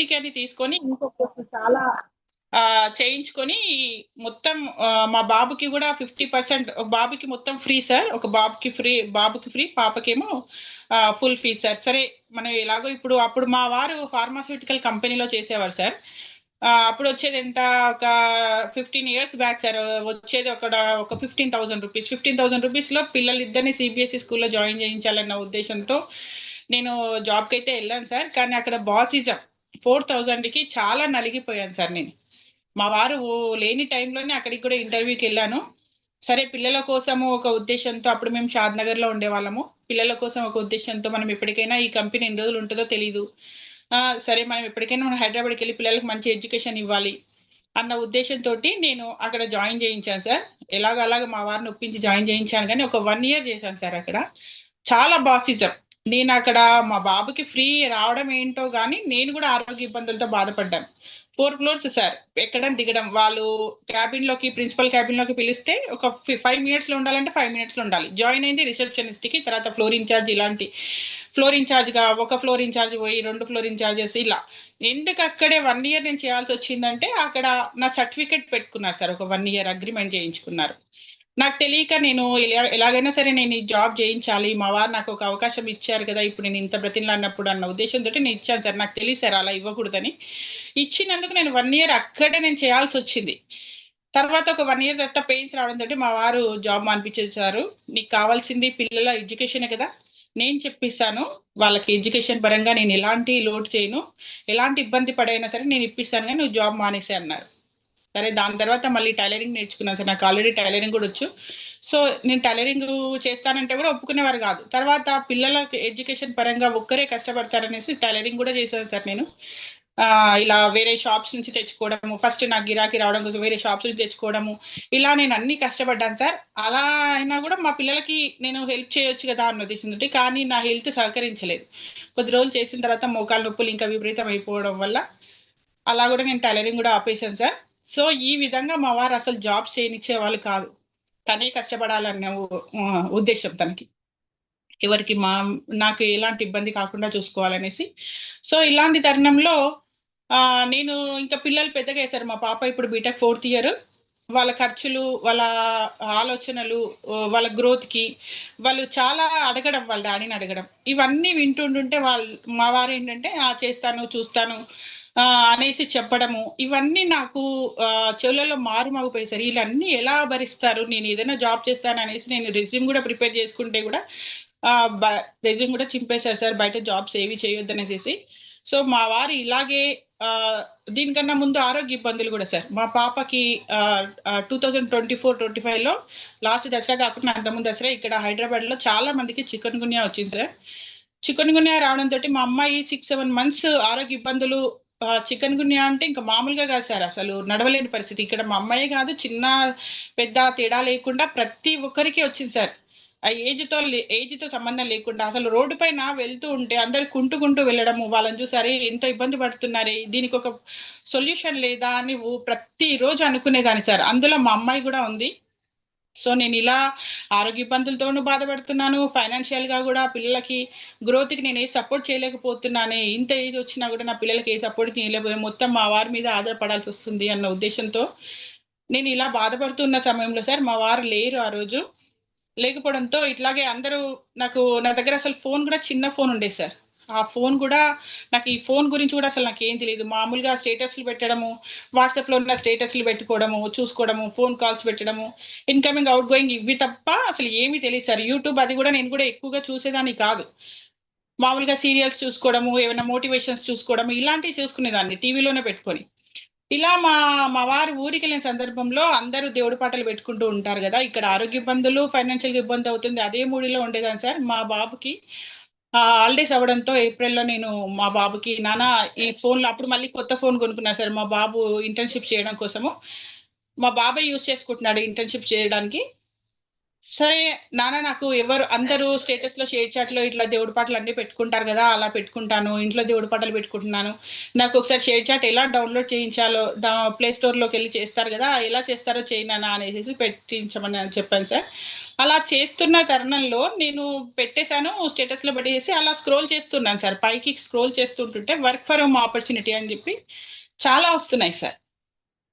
పోస్ట్‌కి అని తీసుకొని ఇంకో పోస్ట్ చాలా చేయించుకొని మొత్తం మా బాబుకి కూడా 50%, ఒక బాబుకి మొత్తం ఫ్రీ సార్. ఒక బాబుకి ఫ్రీ, పాపకేమో ఫుల్ ఫీజ్ సార్. సరే, మనం ఎలాగో ఇప్పుడు అప్పుడు మా వారు ఫార్మాస్యూటికల్ కంపెనీలో చేసేవారు సార్. అప్పుడు వచ్చేది ఎంత, ఒక 15 years బ్యాక్ సార్. వచ్చేది ఒక 15,000 రూపీస్. 15,000 రూపీస్ లో పిల్లలిద్దరిని సిబిఎస్ఈ స్కూల్లో జాయిన్ చేయించాలన్న ఉద్దేశంతో నేను జాబ్కి అయితే వెళ్ళాను సార్. కానీ అక్కడ బాసిజం 4,000కి చాలా నలిగిపోయాను సార్ నేను. మా వారు లేని టైంలోనే అక్కడికి కూడా ఇంటర్వ్యూకి వెళ్ళాను. సరే, పిల్లల కోసము ఒక ఉద్దేశంతో, అప్పుడు మేము షాద్ నగర్ లో ఉండేవాళ్ళము. పిల్లల కోసం ఒక ఉద్దేశంతో, మనం ఎప్పటికైనా ఈ కంపెనీ ఎన్ని రోజులు ఉంటుందో తెలియదు. సరే, మనం ఎప్పటికైనా మనం హైదరాబాద్కి వెళ్ళి పిల్లలకు మంచి ఎడ్యుకేషన్ ఇవ్వాలి అన్న ఉద్దేశంతో నేను అక్కడ జాయిన్ చేయించాను సార్. అలాగ మా వారిని ఒప్పించి జాయిన్ చేయించాను, కానీ ఒక 1 year చేశాను సార్ అక్కడ. చాలా బాసిజం. నేను అక్కడ మా బాబుకి ఫ్రీ రావడం ఏంటో గానీ నేను కూడా ఆరోగ్య ఇబ్బందులతో బాధపడ్డాను. 4 floors సార్, ఎక్కడం దిగడం. వాళ్ళు ప్రిన్సిపల్ క్యాబిన్ లోకి పిలిస్తే ఒక 5 minutes లో ఉండాలంటే 5 minutes లో ఉండాలి. జాయిన్ అయింది రిసెప్షనిస్ట్ కి, తర్వాత ఫ్లోర్ ఇన్ఛార్జ్, ఇలాంటి ఫ్లోర్ ఇన్ఛార్జ్ గా ఒక ఫ్లోర్ ఇన్ఛార్జ్ పోయి 2 ఫ్లోర్ ఇన్ఛార్జెస్ ఇలా. ఎందుకు అక్కడే 1 year నేను చేయాల్సి వచ్చిందంటే, అక్కడ నా సర్టిఫికెట్ పెట్టుకున్నారు సార్. ఒక 1 year అగ్రిమెంట్ చేయించుకున్నారు. నాకు తెలియక నేను ఎలాగైనా సరే నేను ఈ జాబ్ చేయించాలి, మా వారు నాకు ఒక అవకాశం ఇచ్చారు కదా, ఇప్పుడు నేను ఇంత బ్రతిమలాడినప్పుడు అన్న ఉద్దేశంతో నేను ఇచ్చాను సార్. నాకు తెలియదు సార్ అలా ఇవ్వకూడదని. ఇచ్చినందుకు నేను 1 year అక్కడే నేను చేయాల్సి వచ్చింది. తర్వాత ఒక 1 year తర్వాత పెయిన్స్ రావడంతో మా వారు జాబ్ మానిపించేసారు. నీకు కావాల్సింది పిల్లల ఎడ్యుకేషనే కదా, నేను చెప్పిస్తాను. వాళ్ళకి ఎడ్యుకేషన్ పరంగా నేను ఎలాంటి లోటు చేయను, ఎలాంటి ఇబ్బంది పడైనా సరే నేను ఇప్పిస్తాను, కానీ నువ్వు జాబ్ మానేసే అన్నారు. సరే, దాని తర్వాత మళ్ళీ టైలరింగ్ నేర్చుకున్నాను సార్. నాకు ఆల్రెడీ టైలరింగ్ కూడా వచ్చు. సో నేను టైలరింగ్ చేస్తానంటే కూడా ఒప్పుకునేవారు కాదు. తర్వాత పిల్లల ఎడ్యుకేషన్ పరంగా ఒక్కరే కష్టపడతారనేసి టైలరింగ్ కూడా చేశాను సార్ నేను. ఇలా వేరే షాప్స్ నుంచి తెచ్చుకోవడము, ఫస్ట్ నాకు గిరాకీ రావడం కోసం వేరే షాప్స్ నుంచి తెచ్చుకోవడము, ఇలా నేను అన్ని కష్టపడ్డాను సార్. అలా అయినా కూడా మా పిల్లలకి నేను హెల్ప్ చేయొచ్చు కదా అన్న ఉద్దేశంతో, కానీ నా హెల్త్ సహకరించలేదు. కొద్ది రోజులు చేసిన తర్వాత మోకాలు నొప్పులు ఇంకా విపరీతం అయిపోవడం వల్ల అలా కూడా నేను టైలరింగ్ కూడా ఆపేశాను సార్. సో ఈ విధంగా మా వారు అసలు జాబ్స్ చేయనిచ్చే వాళ్ళు కాదు. తనే కష్టపడాలన్న ఉద్దేశం తనకి. ఎవరికి నాకు ఎలాంటి ఇబ్బంది కాకుండా చూసుకోవాలనేసి. సో ఇలాంటి తరుణంలో నేను ఇంకా పిల్లలు పెద్దగా వేశారు. మా పాప ఇప్పుడు బీటెక్ 4th year. వాళ్ళ ఖర్చులు, వాళ్ళ ఆలోచనలు, వాళ్ళ గ్రోత్ కి వాళ్ళు చాలా అడగడం, వాళ్ళ డాడీని అడగడం, ఇవన్నీ వింటుంటుంటే మా వారు ఏంటంటే చేస్తాను చూస్తాను అనేసి చెప్పడము, ఇవన్నీ నాకు చెవులలో మారుమోగిపోయి సార్. వీళ్ళన్నీ ఎలా భరిస్తారు, నేను ఏదైనా జాబ్ చేస్తాను అనేసి నేను రెజ్యూమ్ కూడా ప్రిపేర్ చేసుకుంటే కూడా రెజ్యూమ్ కూడా చింపేశారు సార్, బయట జాబ్స్ ఏవి చేయొద్దు అనేసి. సో మా వారు ఇలాగే దీనికన్నా ముందు ఆరోగ్య ఇబ్బందులు కూడా సార్. మా పాపకి 2024-25లో లాస్ట్ దసరా కాకుండా అంతకుముందు దసరా ఇక్కడ హైదరాబాద్ లో చాలా మందికి చికెన్ గున్యా వచ్చింది సార్. చికెన్ గున్యా రావడంతో మా అమ్మాయి 6-7 months ఆరోగ్య ఇబ్బందులు. చికెన్ గున్యా అంటే ఇంకా మామూలుగా కాదు సార్, అసలు నడవలేని పరిస్థితి. ఇక్కడ మా అమ్మాయి కాదు, చిన్న పెద్ద తేడా లేకుండా ప్రతి ఒక్కరికి వచ్చింది సార్. ఆ ఏజ్ తో సంబంధం లేకుండా అసలు రోడ్డు పైన వెళ్తూ ఉంటే అందరు కుంటూ వెళ్ళడము, వాళ్ళని చూసారే ఎంత ఇబ్బంది పడుతున్నారే, దీనికి ఒక సొల్యూషన్ లేదా అని ప్రతి రోజు అనుకునేదాన్ని సార్. అందులో మా అమ్మాయి కూడా ఉంది. సో నేను ఇలా ఆరోగ్య ఇబ్బందులతోనూ బాధపడుతున్నాను, ఫైనాన్షియల్ గా కూడా పిల్లలకి గ్రోత్ కి నేను ఏ సపోర్ట్ చేయలేకపోతున్నానే. ఇంత ఏజ్ వచ్చినా కూడా నా పిల్లలకి ఏ సపోర్ట్ చేయలేకపోతే మొత్తం మా వారి మీద ఆధారపడాల్సి వస్తుంది అన్న ఉద్దేశంతో నేను ఇలా బాధపడుతున్న సమయంలో సార్ మా వారు లేరు ఆ రోజు. లేకపోవడంతో ఇట్లాగే అందరూ నా దగ్గర అసలు ఫోన్ కూడా చిన్న ఫోన్ ఉండేది సార్. ఆ ఫోన్ కూడా నాకు ఈ ఫోన్ గురించి కూడా అసలు నాకు ఏం తెలియదు. మామూలుగా స్టేటస్లు పెట్టడము, వాట్సాప్ లో ఉన్న స్టేటస్లు పెట్టుకోవడము, చూసుకోవడము, ఫోన్ కాల్స్ పెట్టడము, ఇన్కమింగ్ అవుట్ గోయింగ్, ఇవి తప్ప అసలు ఏమీ తెలియదు సార్. యూట్యూబ్ అది కూడా నేను కూడా ఎక్కువగా చూసేదాన్ని కాదు. మామూలుగా సీరియల్స్ చూసుకోవడము, ఏమైనా మోటివేషన్స్ చూసుకోవడము, ఇలాంటివి చూసుకునేదాన్ని టీవీలోనే పెట్టుకొని. ఇలా మా వారు ఊరికి వెళ్ళిన సందర్భంలో అందరూ దేవుడి పాటలు పెట్టుకుంటూ ఉంటారు కదా, ఇక్కడ ఆరోగ్య ఇబ్బందులు, ఫైనాన్షియల్ ఇబ్బంది అవుతుంది, అదే మూడిలో ఉండేదాన్ని సార్. మా బాబుకి హాలిడేస్ అవ్వడంతో ఏప్రిల్లో నేను మా బాబుకి నాన్న ఈ ఫోన్లో, అప్పుడు మళ్ళీ కొత్త ఫోన్ కొనుక్కున్నారు సార్ మా బాబు ఇంటర్న్షిప్ చేయడం కోసము. మా బాబాయ్ యూజ్ చేసుకుంటున్నాడు ఇంటర్న్షిప్ చేయడానికి. సరే నాన్న, నాకు ఎవరు అందరూ స్టేటస్ లో షేర్ చాట్ లో ఇట్లా దేవుడి పాటలు అన్ని పెట్టుకుంటారు కదా, అలా పెట్టుకుంటాను, ఇంట్లో దేవుడి పాటలు పెట్టుకుంటున్నాను. నాకు ఒకసారి షేర్ చాట్ ఎలా డౌన్లోడ్ చేయించాలో ప్లే స్టోర్ లోకి వెళ్ళి చేస్తారు కదా, ఎలా చేస్తారో చేయనా అనేసి పెట్టించమని చెప్పాను సార్. అలా చేస్తున్న తరుణంలో నేను పెట్టేశాను, స్టేటస్ లో పెట్టేసి అలా స్క్రోల్ చేస్తున్నాను సార్. పైకి స్క్రోల్ చేస్తుంటుంటే వర్క్ ఫ్రమ్ హోమ్ ఆపర్చునిటీ అని చెప్పి చాలా వస్తున్నాయి సార్.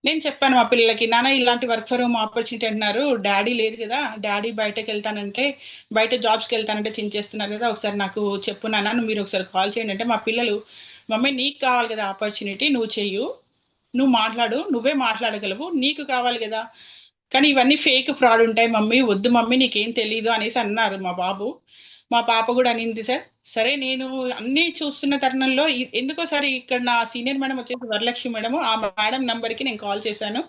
నేను చెప్పాను మా పిల్లలకి, నాన్న ఇలాంటి వర్క్ ఫ్రమ్ హోమ్ ఆపర్చునిటీ అంటున్నారు, డాడీ లేదు కదా, డాడీ బయటకు వెళ్తానంటే, బయట జాబ్స్కి వెళ్తానంటే చించేస్తున్నారు కదా, ఒకసారి నాకు చెప్పు నాన్న, మీరు ఒకసారి కాల్ చేయండి అంటే మా పిల్లలు, మమ్మీ నీకు కావాలి కదా ఆపర్చునిటీ, నువ్వు చెయ్యు, నువ్వు మాట్లాడు, నువ్వే మాట్లాడగలవు, నీకు కావాలి కదా, కానీ ఇవన్నీ ఫేక్ ఫ్రాడ్ ఉంటాయి మమ్మీ, వద్దు మమ్మీ నీకేం తెలీదు అనేసి అన్నారు మా బాబు. మా పాప కూడా అనింది సార్. సరే నేను అన్ని చూస్తున్న తరుణంలో ఎందుకోసారి ఇక్కడ నా సీనియర్ మేడం వచ్చేసి వరలక్ష్మి మేడం, ఆ మేడం నంబర్ కి నేను కాల్ చేశాను.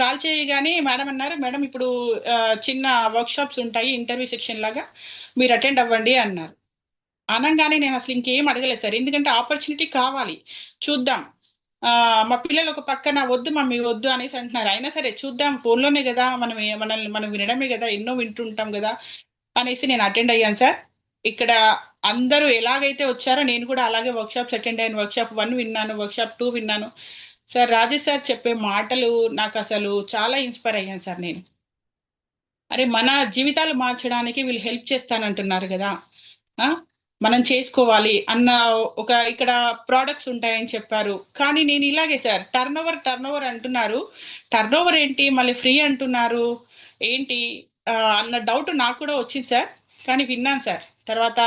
కాల్ చేయగానే మేడం అన్నారు, మేడం ఇప్పుడు ఆ, చిన్న వర్క్ షాప్స్ ఉంటాయి ఇంటర్వ్యూ సెక్షన్ లాగా, మీరు అటెండ్ అవ్వండి అన్నారు. అనగానే నేను అసలు ఇంకేం అడగలేదు సార్, ఎందుకంటే ఆపర్చునిటీ కావాలి, చూద్దాం. ఆ మా పిల్లలు ఒక పక్కన వద్దు మమ్మీ వద్దు అనేసి అంటున్నారు, అయినా సరే చూద్దాం, ఫోన్లోనే కదా మనం మనల్ని మనం వినడమే కదా, ఎన్నో వింటుంటాం కదా అనేసి నేను అటెండ్ అయ్యాను సార్. ఇక్కడ అందరూ ఎలాగైతే వచ్చారో నేను కూడా అలాగే వర్క్ షాప్స్ అటెండ్ అయ్యాను. వర్క్ షాప్ 1 విన్నాను, వర్క్ షాప్ 2 విన్నాను సార్. రాజేష్ సార్ చెప్పే మాటలు నాకు అసలు చాలా ఇన్స్పైర్ అయ్యాను సార్ నేను. అరే మన జీవితాలు మార్చడానికి వీళ్ళు హెల్ప్ చేస్తానంటున్నారు కదా, ఆ మనం చేసుకోవాలి అన్న ఒక ఇక్కడ ప్రోడక్ట్స్ ఉంటాయని చెప్పారు. కానీ నేను ఇలాగే సార్, టర్న్ ఓవర్ అంటున్నారు, టర్న్ ఓవర్ ఏంటి మళ్ళీ ఫ్రీ అంటున్నారు ఏంటి అన్న డౌట్ నాకు కూడా వచ్చింది సార్. కానీ విన్నాను సార్, తర్వాత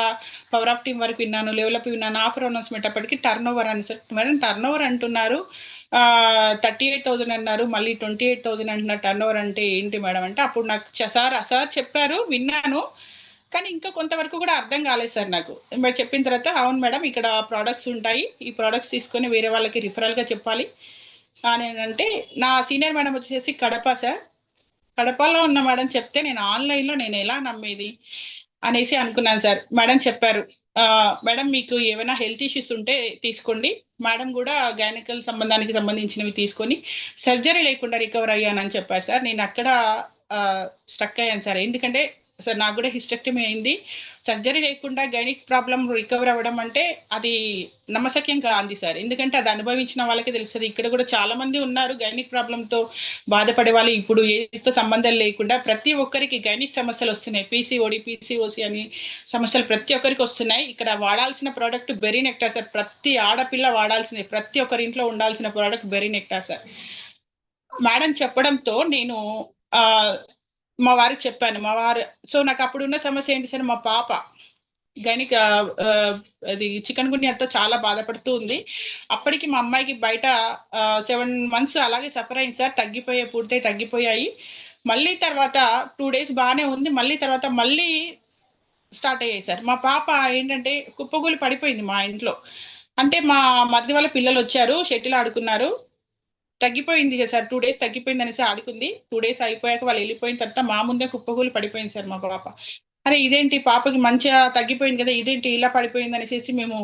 పవర్ ఆఫ్ టీమ్ వరకు విన్నాను, లెవెల్ అప్ విన్నాను, ఆఫర్ అనౌన్స్మెంట్ అప్పటికి టర్న్ ఓవర్ అని సార్. మేడం టర్న్ ఓవర్ అంటున్నారు, 38,000 అన్నారు, మళ్ళీ 28,000 అంటున్నారు, టర్న్ ఓవర్ అంటే ఏంటి మేడం అంటే, అప్పుడు నాకు సార్ చెప్పారు, విన్నాను, కానీ ఇంకా కొంతవరకు కూడా అర్థం కాలేదు సార్ నాకు. మరి చెప్పిన తర్వాత అవును మేడం ఇక్కడ ప్రోడక్ట్స్ ఉంటాయి, ఈ ప్రోడక్ట్స్ తీసుకొని వేరే వాళ్ళకి రిఫరల్ గా చెప్పాలి అని అంటే, నా సీనియర్ మేడం వచ్చేసి కడప సార్. కడపలో ఉన్న మేడం చెప్తే నేను ఆన్లైన్ లో నేను ఎలా నమ్మేది అనేసి అనుకున్నాను సార్. మేడం చెప్పారు, ఆ మేడం మీకు ఏమైనా హెల్త్ ఇష్యూస్ ఉంటే తీసుకోండి, మేడం కూడా గైనకల్ సంబంధానికి సంబంధించినవి తీసుకొని సర్జరీ లేకుండా రికవర్ అయ్యానని చెప్పారు సార్. నేను అక్కడ స్ట్రక్ అయ్యాను సార్, ఎందుకంటే సార్ నాకు కూడా హిస్టెక్టమీ అయింది, సర్జరీ లేకుండా గైనిక్ ప్రాబ్లం రికవర్ అవ్వడం అంటే అది నమ్మశక్యం కాదు సార్, ఎందుకంటే అది అనుభవించిన వాళ్ళకే తెలుస్తుంది. ఇక్కడ కూడా చాలా మంది ఉన్నారు గైనిక్ ప్రాబ్లం తో బాధపడే వాళ్ళు, ఇప్పుడు ఏజ్తో సంబంధం లేకుండా ప్రతి ఒక్కరికి గైనిక్ సమస్యలు వస్తున్నాయి, పీసీఓడి పీసీఓసి అని సమస్యలు ప్రతి ఒక్కరికి వస్తున్నాయి. ఇక్కడ వాడాల్సిన ప్రోడక్ట్ బెరీ నెక్టార్ సార్, ప్రతి ఆడపిల్ల వాడాల్సిన, ప్రతి ఒక్కరి ఇంట్లో ఉండాల్సిన product berry nectar sir. Madam చెప్పడంతో నేను ఆ మా వారికి చెప్పాను, మా వారు, సో నాకు అప్పుడు ఉన్న సమస్య ఏంటి సార్, మా పాప గైనిక్ అది చికెన్ గున్యాతో చాలా బాధపడుతూ ఉంది. అప్పటికి మా అమ్మాయికి బయట 7 months అలాగే సఫర్ అయింది సార్, తగ్గిపోయాయి, పూర్తిగా తగ్గిపోయాయి. మళ్ళీ తర్వాత 2 days బాగానే ఉంది, మళ్ళీ తర్వాత మళ్ళీ స్టార్ట్ అయ్యాయి సార్. మా పాప ఏంటంటే కుప్పగూలి పడిపోయింది మా ఇంట్లో. అంటే మా మరిది వాళ్ళ పిల్లలు వచ్చారు, షటిల్ ఆడుకున్నారు, తగ్గిపోయింది కదా సార్, 2 days తగ్గిపోయింది అనేసి ఆడుకుంది. 2 days అయిపోయాక వాళ్ళు వెళ్ళిపోయిన తర్వాత మా ముందే కుప్పకూలి పడిపోయింది సార్ మా పాప. అరే ఇదేంటి పాపకి మంచిగా తగ్గిపోయింది కదా, ఇదేంటి ఇలా పడిపోయింది అనేసి మేము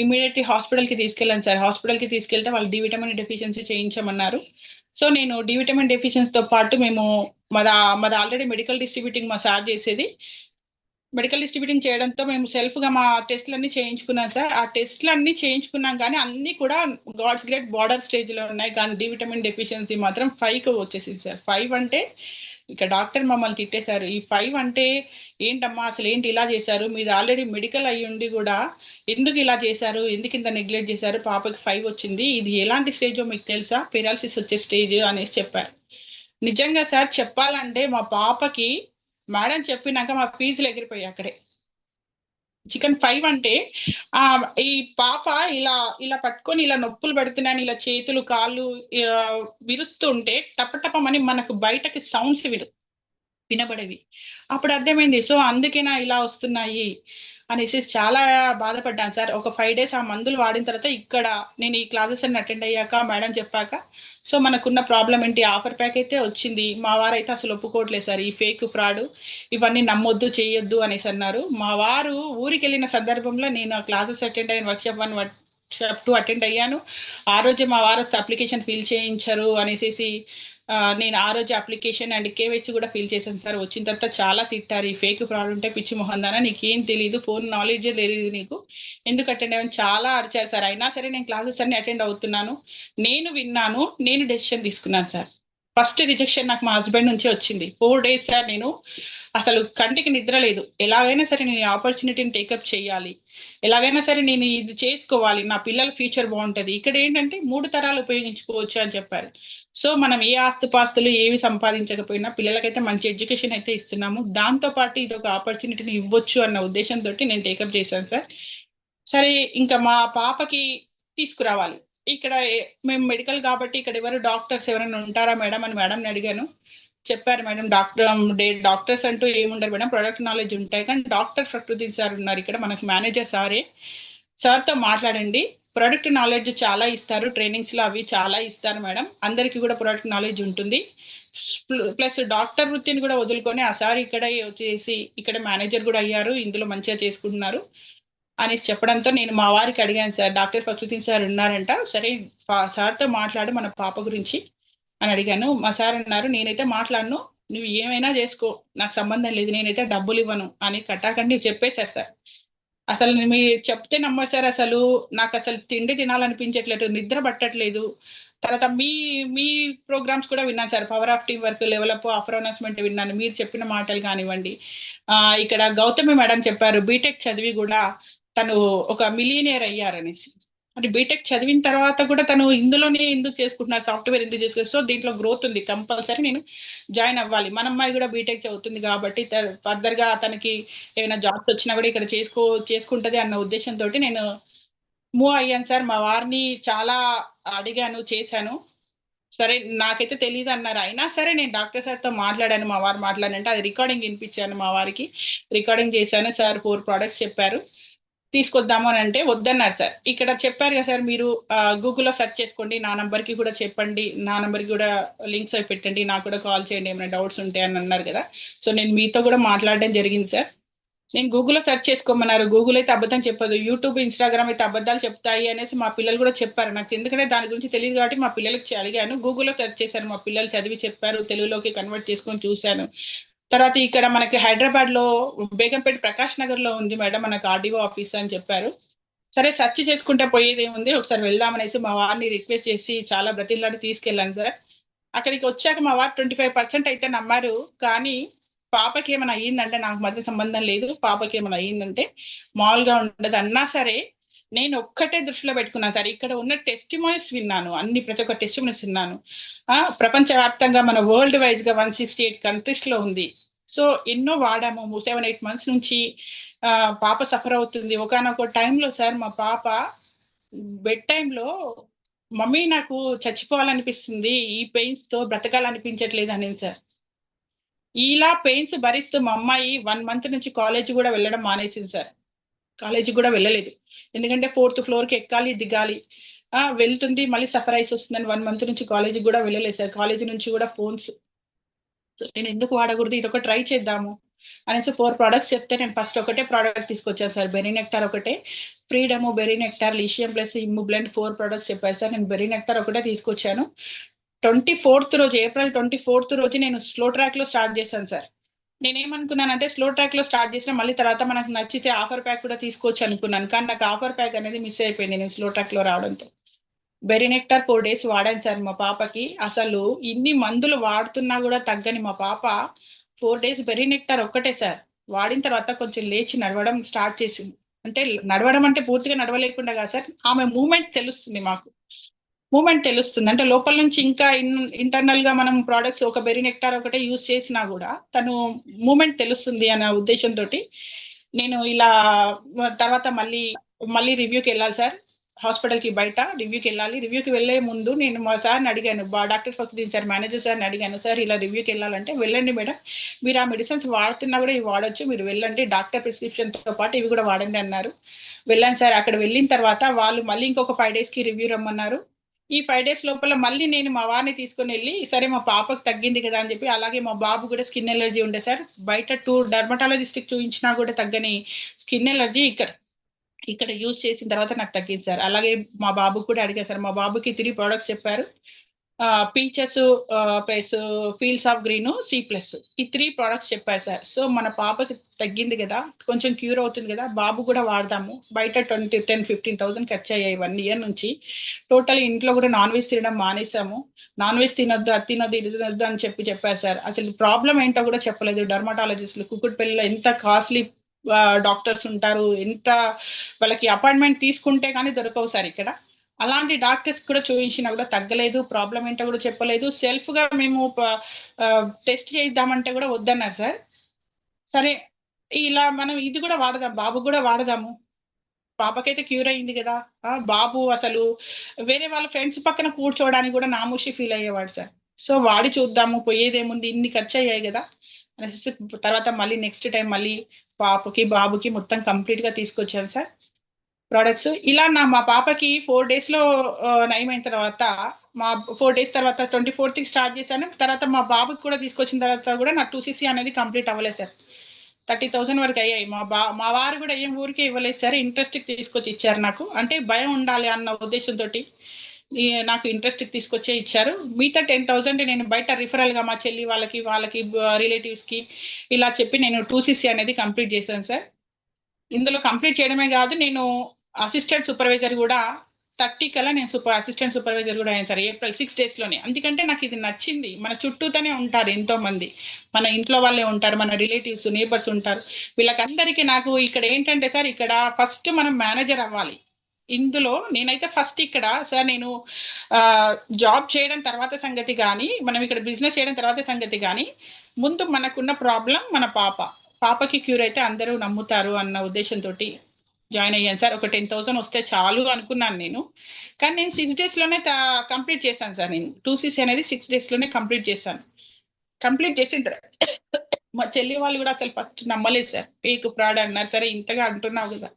ఇమీడియట్లీ హాస్పిటల్ కి తీసుకెళ్ళాం సార్. హాస్పిటల్ కి తీసుకెళ్తే వాళ్ళు డి విటమిన్ డెఫిషియన్సీ చేయించమన్నారు. సో నేను డి విటమిన్ డెఫిషియన్సీ తో పాటు మేము మాది ఆల్రెడీ మెడికల్ డిస్ట్రిబ్యూటింగ్ మా సార్ చేసేది, మెడికల్ డిస్ట్రిబ్యూటింగ్ చేయడంతో మేము సెల్ఫ్ గా మా టెస్ట్లన్నీ చేయించుకున్నాం సార్. ఆ టెస్ట్లన్నీ చేయించుకున్నాం కానీ అన్ని కూడా గాడ్స్ గ్రేట్ బార్డర్ స్టేజ్ లో ఉన్నాయి, కానీ డి విటమిన్ డెఫిషియన్సీ మాత్రం 5కి వచ్చేసింది సార్. 5 అంటే ఇక డాక్టర్ మమ్మల్ని తిట్టేశారు, ఈ 5 అంటే ఏంటమ్మా అసలు ఏంటి ఇలా చేశారు, మీది ఆల్రెడీ మెడికల్ అయ్యి ఉండి కూడా ఎందుకు ఇలా చేశారు, ఎందుకు ఇంత నెగ్లెక్ట్ చేశారు, పాపకి 5 వచ్చింది, ఇది ఎలాంటి స్టేజో మీకు తెలుసా, పెరాలసిస్ వచ్చే స్టేజ్ అనేసి చెప్పారు. నిజంగా సార్ చెప్పాలంటే మా పాపకి మేడం చెప్పినాక మా ఫీజులు ఎగిరిపోయాయి అక్కడే. చికెన్ 5 అంటే ఆ ఈ పాప ఇలా ఇలా పట్టుకొని ఇలా నొప్పులు పెడుతున్నాను, ఇలా చేతులు కాళ్ళు ఆ, విరుస్తుంటే టపటపమని మనకు బయటకి సౌండ్స్ వినబడేవి. అప్పుడు అర్థమైంది, సో అందుకేనా ఇలా వస్తున్నాయి అనేసి చాలా బాధపడ్డాను సార్. ఒక 5 days ఆ మందులు వాడిన తర్వాత ఇక్కడ నేను ఈ క్లాసెస్ అన్ని అటెండ్ అయ్యాక మేడం చెప్పాక, సో మనకున్న ప్రాబ్లం ఏంటి, ఆఫర్ ప్యాక్ అయితే వచ్చింది. మా వారైతే అసలు ఒప్పుకోవట్లేదు సార్, ఈ ఫేక్ ఫ్రాడ్ ఇవన్నీ నమ్మొద్దు చేయొద్దు అనేసి అన్నారు. మా వారు ఊరికి వెళ్ళిన సందర్భంలో నేను ఆ క్లాసెస్ అటెండ్ అయిన వర్క్షాప్ 1 టూ అటెండ్ అయ్యాను. ఆ రోజే మా వారు అప్లికేషన్ ఫిల్ చేయించారు అనేసి నేను ఆ రోజు అప్లికేషన్ అండ్ కేవైసీ కూడా ఫిల్ చేశాను సార్. వచ్చిన తర్వాత చాలా తిట్టారు, ఈ ఫేక్ ఫ్రాడ్ ఉంటే పిచ్చి మొహందానా, నీకేం తెలియదు, ఫోన్ నాలెడ్జే తెలియదు నీకు, ఎందుకు అటెండ్ అయ్యాను చాలా అరిచారు సార్. అయినా సరే నేను క్లాసెస్ అన్ని అటెండ్ అవుతున్నాను, నేను విన్నాను, నేను డెసిషన్ తీసుకున్నాను సార్. ఫస్ట్ రిజెక్షన్ నాకు మా హస్బెండ్ నుంచి వచ్చింది. 4 days సార్ నేను అసలు కంటికి నిద్ర లేదు. ఎలాగైనా సరే నేను ఆపర్చునిటీని టేకప్ చేయాలి, ఎలాగైనా సరే నేను ఇది చేసుకోవాలి, నా పిల్లల ఫ్యూచర్ బాగుంటది. ఇక్కడ ఏంటంటే 3 తరాలు ఉపయోగించుకోవచ్చు అని చెప్పారు. సో మనం ఏ ఆస్తుపాస్తులు ఏవి సంపాదించకపోయినా పిల్లలకైతే మంచి ఎడ్యుకేషన్ అయితే ఇస్తున్నాము, దాంతో పాటు ఇది ఒక ఆపర్చునిటీని ఇవ్వచ్చు అన్న ఉద్దేశంతో నేను టేకప్ చేశాను సార్. సరే ఇంకా మా పాపకి తీసుకురావాలి. ఇక్కడ మేము మెడికల్ కాబట్టి ఇక్కడ ఎవరు డాక్టర్స్ ఎవరైనా ఉంటారా మేడం అని మేడంని అడిగాను. చెప్పారు మేడం, డాక్టర్స్ అంటూ ఏముండరు మేడం, ప్రొడక్ట్ నాలెడ్జ్ ఉంటాయి, కానీ డాక్టర్ ప్రకృతి సార్ ఉన్నారు ఇక్కడ, మనకు మేనేజర్ సారే, సార్తో మాట్లాడండి, ప్రొడక్ట్ నాలెడ్జ్ చాలా ఇస్తారు, ట్రైనింగ్స్ లో అవి చాలా ఇస్తారు మేడం, అందరికీ కూడా ప్రొడక్ట్ నాలెడ్జ్ ఉంటుంది. ప్లస్ డాక్టర్ వృత్తిని కూడా వదులుకొని ఆ సార్ ఇక్కడ వచ్చేసి ఇక్కడ మేనేజర్ కూడా అయ్యారు, ఇందులో మంచిగా చేసుకుంటున్నారు అని చెప్పడంతో నేను మా వారికి అడిగాను సార్, డాక్టర్ ప్రకృతి సార్ ఉన్నారంట, సరే సార్తో మాట్లాడు మన పాప గురించి అని అడిగాను. మా సార్ అన్నారు, నేనైతే మాట్లాడను, నువ్వు ఏమైనా చేసుకో, నాకు సంబంధం లేదు, నేనైతే డబ్బులు ఇవ్వను అని కట్టాకండి చెప్పేశారు సార్. అసలు మీరు చెప్తే నమ్మరు సార్, అసలు నాకు అసలు తిండి తినాలనిపించట్లేదు, నిద్ర పట్టట్లేదు. తర్వాత మీ మీ ప్రోగ్రామ్స్ కూడా విన్నాను sir, power of team work, level up, offer announcement విన్నాను, మీరు చెప్పిన మాటలు కానివ్వండి. ఇక్కడ గౌతమి మేడం చెప్పారు బీటెక్ చదివి కూడా తను ఒక మిలియనియర్ అయ్యారనేసి. అంటే బీటెక్ చదివిన తర్వాత కూడా తను ఇందులోనే ఎందుకు చేసుకుంటున్నారు, సాఫ్ట్వేర్ ఎందుకు చేసుకుంటారు, సో దీంట్లో గ్రోత్ ఉంది, కంపల్సరీ నేను జాయిన్ అవ్వాలి. మన అమ్మాయి కూడా బీటెక్ చదువుతుంది కాబట్టి ఫర్దర్ గా తనకి ఏమైనా జాబ్స్ వచ్చినా కూడా ఇక్కడ చేసుకుంటది అన్న ఉద్దేశంతో నేను మూవ్ అయ్యాను సార్. మా వారిని చాలా అడిగాను, చేశాను. సరే నాకైతే తెలియదు అన్నారు, అయినా సరే నేను డాక్టర్ సార్తో మాట్లాడాను, మా వారు మాట్లాడంటే అది రికార్డింగ్ వినిపించాను మా వారికి, రికార్డింగ్ చేశాను సార్. 4 products చెప్పారు, తీసుకొద్దాము అని అంటే వద్దన్నారు సార్. ఇక్కడ చెప్పారు కదా సార్, మీరు గూగుల్లో సెర్చ్ చేసుకోండి, నా నంబర్ కి కూడా చెప్పండి, నా నంబర్ కి కూడా లింక్స్ అవి పెట్టండి, నాకు కూడా కాల్ చేయండి ఏమైనా డౌట్స్ ఉంటాయి అని అన్నారు కదా. సో నేను మీతో కూడా మాట్లాడడం జరిగింది సార్. నేను గూగుల్లో సెర్చ్ చేసుకోమన్నారు, గూగుల్ అయితే అబద్ధం చెప్పదు, యూట్యూబ్ ఇన్స్టాగ్రామ్ అయితే అబద్ధాలు చెప్తాయి అనేసి మా పిల్లలు కూడా చెప్పారు నాకు, ఎందుకంటే దాని గురించి తెలియదు కాబట్టి మా పిల్లలకి అడిగాను, గూగుల్లో సెర్చ్ చేశారు, మా పిల్లలు చదివి చెప్పారు, తెలుగులోకి కన్వర్ట్ చేసుకొని చూశాను. తర్వాత ఇక్కడ మనకి హైదరాబాద్ లో బేగంపేట ప్రకాష్ నగర్ లో ఉంది మేడం మనకు ఆర్డీఓ ఆఫీస్ అని చెప్పారు. సరే సెర్చ్ చేసుకుంటే పోయేది ఏముంది, ఒకసారి వెళ్దామనేసి మా వారిని రిక్వెస్ట్ చేసి చాలా బ్రతిలాడి తీసుకెళ్ళాను సార్. అక్కడికి వచ్చాక మా వారు 25% అయితే నమ్మారు, కానీ పాపకి ఏమైనా అయ్యిందంటే, నాకు మధ్య సంబంధం లేదు, పాపకి ఏమైనా అయ్యిందంటే మామూలుగా ఉండదు అన్నా సరే నేను ఒక్కటే దృష్టిలో పెట్టుకున్నాను సార్. ఇక్కడ ఉన్న టెస్టిమోనీస్ విన్నాను, ప్రతి ఒక్క టెస్టిమోనీస్ విన్నాను. ప్రపంచవ్యాప్తంగా మన వరల్డ్ వైజ్ గా 168 countries లో ఉంది. సో ఎన్నో వాడాము, 7-8 months నుంచి పాప సఫర్ అవుతుంది. ఒకనొక టైంలో సార్ మా పాప బెడ్ టైంలో మమ్మీ నాకు చచ్చిపోవాలనిపిస్తుంది, ఈ పెయిన్స్ తో బ్రతకాలనిపించట్లేదు అనేది సార్. ఇలా పెయిన్స్ భరిస్తూ మా అమ్మాయి 1 month నుంచి కాలేజీ కూడా వెళ్ళడం మానేసింది సార్. కాలేజీ కూడా వెళ్ళలేదు, ఎందుకంటే 4th floor కి ఎక్కాలి దిగాలి, వెళ్తుంది మళ్ళీ సఫర్ అయిసి వస్తుందని 1 month నుంచి కాలేజీ కూడా వెళ్ళలేదు సార్. కాలేజీ నుంచి కూడా ఫోన్స్, నేను ఎందుకు వాడకూడదు, ఇది ఒక ట్రై చేద్దాము అనేసి 4 products చెప్తే నేను ఫస్ట్ ఒకటే ప్రోడక్ట్ తీసుకొచ్చాను సార్, బెరీనెక్టార్ ఒకటే, ఫ్రీడమ్, బెరీనెక్టార్, లిషియం ప్లస్ ఇమ్ముబ్లెంట్ 4 products చెప్పారు సార్. నేను బెరీనెక్టార్ ఒకటే తీసుకొచ్చాను. 24th రోజు, April 24th రోజు నేను స్లో ట్రాక్ లో స్టార్ట్ చేశాను సార్. నేనేమనుకున్నానంటే స్లో ట్రాక్ లో స్టార్ట్ చేసిన మళ్ళీ తర్వాత మనకు నచ్చితే ఆఫర్ ప్యాక్ కూడా తీసుకోవచ్చు అనుకున్నాను, కానీ నాకు ఆఫర్ ప్యాక్ అనేది మిస్ అయిపోయింది నేను స్లో ట్రాక్ లో రావడంతో. బెరినెక్టార్ 4 days వాడాను సార్ మా పాపకి. అసలు ఇన్ని మందులు వాడుతున్నా కూడా తగ్గని మా పాప 4 days బెరినెక్టార్ ఒక్కటే సార్ వాడిన తర్వాత కొంచెం లేచి నడవడం స్టార్ట్ చేసింది. అంటే నడవడం అంటే పూర్తిగా నడవలేకుండా కాదు సార్, ఆమె మూమెంట్ తెలుస్తుంది, మాకు మూమెంట్ తెలుస్తుంది, అంటే లోపల నుంచి ఇంకా ఇంటర్నల్ గా మనం ప్రోడక్ట్స్ ఒక బెరినెక్టార్ ఒకటే యూజ్ చేసినా కూడా తను మూమెంట్ తెలుస్తుంది అనే ఉద్దేశంతో నేను ఇలా తర్వాత మళ్ళీ మళ్ళీ రివ్యూకి వెళ్ళాలి సార్, హాస్పిటల్ కి బయట రివ్యూకి వెళ్ళాలి. రివ్యూకి వెళ్లే ముందు నేను మా సార్ని అడిగాను, డాక్టర్ ఫక్రుద్దీన్ సార్, మేనేజర్ సార్ని అడిగాను, సార్ ఇలా రివ్యూకి వెళ్ళాలంటే వెళ్ళండి మేడం, మీరు ఆ మెడిసిన్స్ వాడుతున్నా కూడా ఇవి వాడొచ్చు, మీరు వెళ్ళండి, డాక్టర్ ప్రిస్క్రిప్షన్ తో పాటు ఇవి కూడా వాడండి అన్నారు. వెళ్ళాను సార్. అక్కడ వెళ్ళిన తర్వాత వాళ్ళు మళ్ళీ ఇంకొక 5 days కి రివ్యూ రమ్మన్నారు. ఈ 5 days లోపల మళ్ళీ నేను మా వారిని తీసుకొని వెళ్ళి, సరే మా పాపకు తగ్గింది కదా అని చెప్పి, అలాగే మా బాబు కూడా స్కిన్ ఎలర్జీ ఉండే సార్, బయట 2 dermatologist కి చూపించినా కూడా తగ్గని స్కిన్ ఎలర్జీ ఇక్కడ ఇక్కడ యూజ్ చేసిన తర్వాత నాకు తగ్గింది సార్. అలాగే మా బాబుకి కూడా అడిగాను సార్. మా బాబుకి 3 ప్రొడక్ట్స్ చెప్పారు. Peaches plus fields of green, C plus, ఈ 3 ప్రొడక్ట్స్ చెప్పారు సార్. సో మన పాపకి తగ్గింది కదా, కొంచెం క్యూర్ అవుతుంది కదా, బాబు కూడా వాడదాము. బయట 10-15,000 ఖర్చు అయ్యాయి 1 ఇయర్ నుంచి. టోటల్ ఇంట్లో కూడా నాన్ వెజ్ తినడం మానేసాము. నాన్ వెజ్ తినొద్దు, అది తినొద్దు, ఇది తినొద్దు అని చెప్పారు సార్. అసలు ప్రాబ్లం ఏంటో కూడా చెప్పలేదు. డర్మటాలజిస్టులు కుకుట్పల్లిలో ఎంత కాస్ట్లీ డాక్టర్స్ ఉంటారు, ఎంత వాళ్ళకి అపాయింట్మెంట్ తీసుకుంటే కానీ దొరకవు సార్ ఇక్కడ. అలాంటి డాక్టర్స్ కూడా చూపించినా కూడా తగ్గలేదు. ప్రాబ్లం ఏంటో కూడా చెప్పలేదు. సెల్ఫ్ గా మేము టెస్ట్ చేద్దామంటే కూడా వద్దన్నారు సార్. సరే ఇలా మనం ఇది కూడా వాడదాం, బాబు కూడా వాడదాము. పాపకైతే క్యూర్ అయింది కదా. బాబు అసలు వేరే వాళ్ళ ఫ్రెండ్స్ పక్కన కూర్చోవడానికి కూడా నామూషి ఫీల్ అయ్యేవాడు సార్. సో వాడి చూద్దాము, పోయేదేముంది, ఇన్ని ఖర్చు అయ్యాయి కదా అనేసి తర్వాత మళ్ళీ నెక్స్ట్ టైం మళ్ళీ పాపకి బాబుకి మొత్తం కంప్లీట్ గా తీసుకొచ్చాను సార్ ప్రోడక్ట్స్. ఇలా మా పాపకి 4 days లో నయమైన తర్వాత, మా 4 days తర్వాత 24th స్టార్ట్ చేశాను. తర్వాత మా బాబుకి కూడా తీసుకొచ్చిన తర్వాత కూడా నా 2cc అనేది కంప్లీట్ అవ్వలేదు సార్. 30,000 వరకు అయ్యాయి. మా వారు కూడా ఏం ఊరికే ఇవ్వలేదు సార్, ఇంట్రెస్ట్ తీసుకొచ్చి ఇచ్చారు నాకు. అంటే భయం ఉండాలి అన్న ఉద్దేశంతో నాకు ఇంట్రెస్ట్ తీసుకొచ్చే ఇచ్చారు. మిగతా 10,000 నేను బయట రిఫరల్ గా మా చెల్లి వాళ్ళకి రిలేటివ్స్ కి ఇలా చెప్పి నేను 2cc అనేది కంప్లీట్ చేశాను సార్. ఇందులో కంప్లీట్ చేయడమే కాదు, నేను అసిస్టెంట్ సూపర్వైజర్ కూడా 30 కల్లా నేను అసిస్టెంట్ సూపర్వైజర్ కూడా అయ్యాను సార్, April 6 days లోనే. ఎందుకంటే నాకు ఇది నచ్చింది. మన చుట్టూతోనే ఉంటారు ఎంతో మంది, మన ఇంట్లో వాళ్ళే ఉంటారు, మన రిలేటివ్స్ నేబర్స్ ఉంటారు. వీళ్ళకందరికీ నాకు ఇక్కడ ఏంటంటే సార్, ఇక్కడ ఫస్ట్ మనం మేనేజర్ అవ్వాలి. ఇందులో నేనైతే ఫస్ట్ ఇక్కడ సార్ నేను జాబ్ చేయడం తర్వాత సంగతి కానీ, మనం ఇక్కడ బిజినెస్ చేయడం తర్వాత సంగతి కానీ, ముందు మనకున్న ప్రాబ్లం మన పాపకి క్యూర్ అయితే అందరూ నమ్ముతారు అన్న ఉద్దేశంతో జాయిన్ అయ్యాను సార్. ఒక 10,000 వస్తే చాలు అనుకున్నాను నేను. కానీ నేను 6 days లోనే కంప్లీట్ చేశాను సార్. నేను 2cc అనేది 6 days లోనే కంప్లీట్ చేశాను. కంప్లీట్ చేసిన మా చెల్లి వాళ్ళు కూడా అసలు ఫస్ట్ నమ్మలేదు సార్. ఫేక్ ప్రాడ్ అన్నారు. సరే ఇంతగా అంటున్నావు కదా,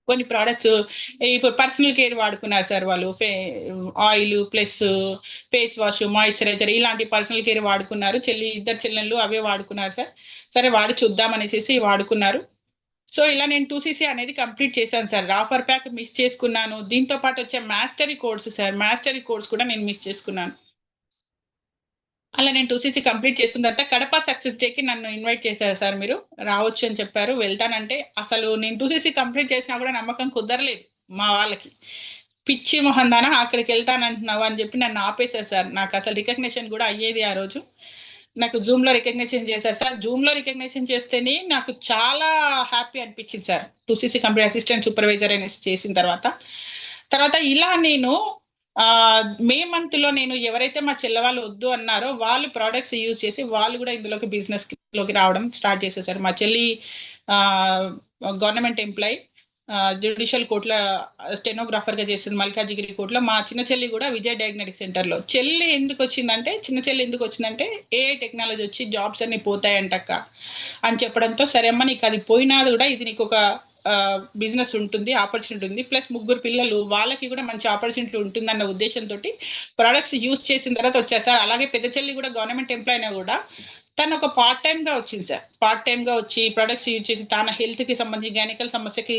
కొన్ని ప్రోడక్ట్స్ ఇప్పుడు పర్సనల్ కేర్ వాడుకున్నారు సార్ వాళ్ళు. Oil plus face wash, moisturiser, ఇలాంటి పర్సనల్ కేర్ వాడుకున్నారు. ఇద్దరు చెల్లెళ్ళు అవే వాడుకున్నారు సార్. సరే వాడి చూద్దాం అనేసి వాడుకున్నారు. సో ఇలా నేను 2cc అనేది కంప్లీట్ చేశాను సార్. ఆఫర్ ప్యాక్ మిస్ చేసుకున్నాను. దీంతో పాటు వచ్చే mastery course sir, mastery course కూడా నేను మిస్ చేసుకున్నాను. అలా నేను 2cc కంప్లీట్ చేసుకున్న తర్వాత కడప సక్సెస్ డేకి నన్ను ఇన్వైట్ చేశారు సార్. మీరు రావచ్చు అని చెప్పారు. వెళ్తానంటే అసలు నేను 2cc కంప్లీట్ చేసినా కూడా నమ్మకం కుదరలేదు మా వాళ్ళకి. పిచ్చి మొహందానా అక్కడికి వెళ్తానంటున్నావు అని చెప్పి నన్ను ఆపేశారు సార్. నాకు అసలు రికగ్నిషన్ కూడా అయ్యేది ఆ రోజు. నాకు జూమ్ లో రికగ్నిషన్ చేశారు సార్. జూమ్ లో రికగ్నిషన్ చేస్తేనే నాకు చాలా హ్యాపీ అనిపించింది sir. 2cc complete assistant supervisor అనేసి చేసిన తర్వాత ఇలా నేను మే మంత్ లో నేను ఎవరైతే మా చెల్లెవాళ్ళు వద్దు అన్నారో వాళ్ళు ప్రోడక్ట్స్ యూజ్ చేసి వాళ్ళు కూడా ఇందులోకి బిజినెస్ లోకి రావడం స్టార్ట్ చేసేసారు. మా చెల్లి గవర్నమెంట్ ఎంప్లాయీ, జ్యుడిషియల్ కోర్టులో స్టెనోగ్రాఫర్ గా చేస్తుంది మల్కాజిగిరి కోర్టులో. మా చిన్న చెల్లి కూడా విజయ్ డయాగ్నోస్టిక్ సెంటర్ లో. చిన్న చెల్లి ఎందుకు వచ్చిందంటే ఏఐ టెక్నాలజీ వచ్చి జాబ్స్ అన్ని పోతాయంటక్క అని చెప్పడంతో, సరే అమ్మ నీకు అది పోయినా కూడా ఇది నీకు ఒక బిజినెస్ ఉంటుంది, ఆపర్చునిటీ ఉంది, ప్లస్ 3 పిల్లలు, వాళ్ళకి కూడా మంచి ఆపర్చునిటీ ఉంటుంది అన్న ఉద్దేశంతో ప్రొడక్ట్స్ యూజ్ చేసిన తర్వాత వచ్చారు సార్. అలాగే పెద్ద చెల్లి కూడా గవర్నమెంట్ ఎంప్లాయ్ అయినా కూడా తను ఒక పార్ట్ టైం గా వచ్చింది సార్. పార్ట్ టైం గా వచ్చి ప్రొడక్ట్స్ యూజ్ చేసి తన హెల్త్ కి సంబంధించి గైనికల్ సమస్యకి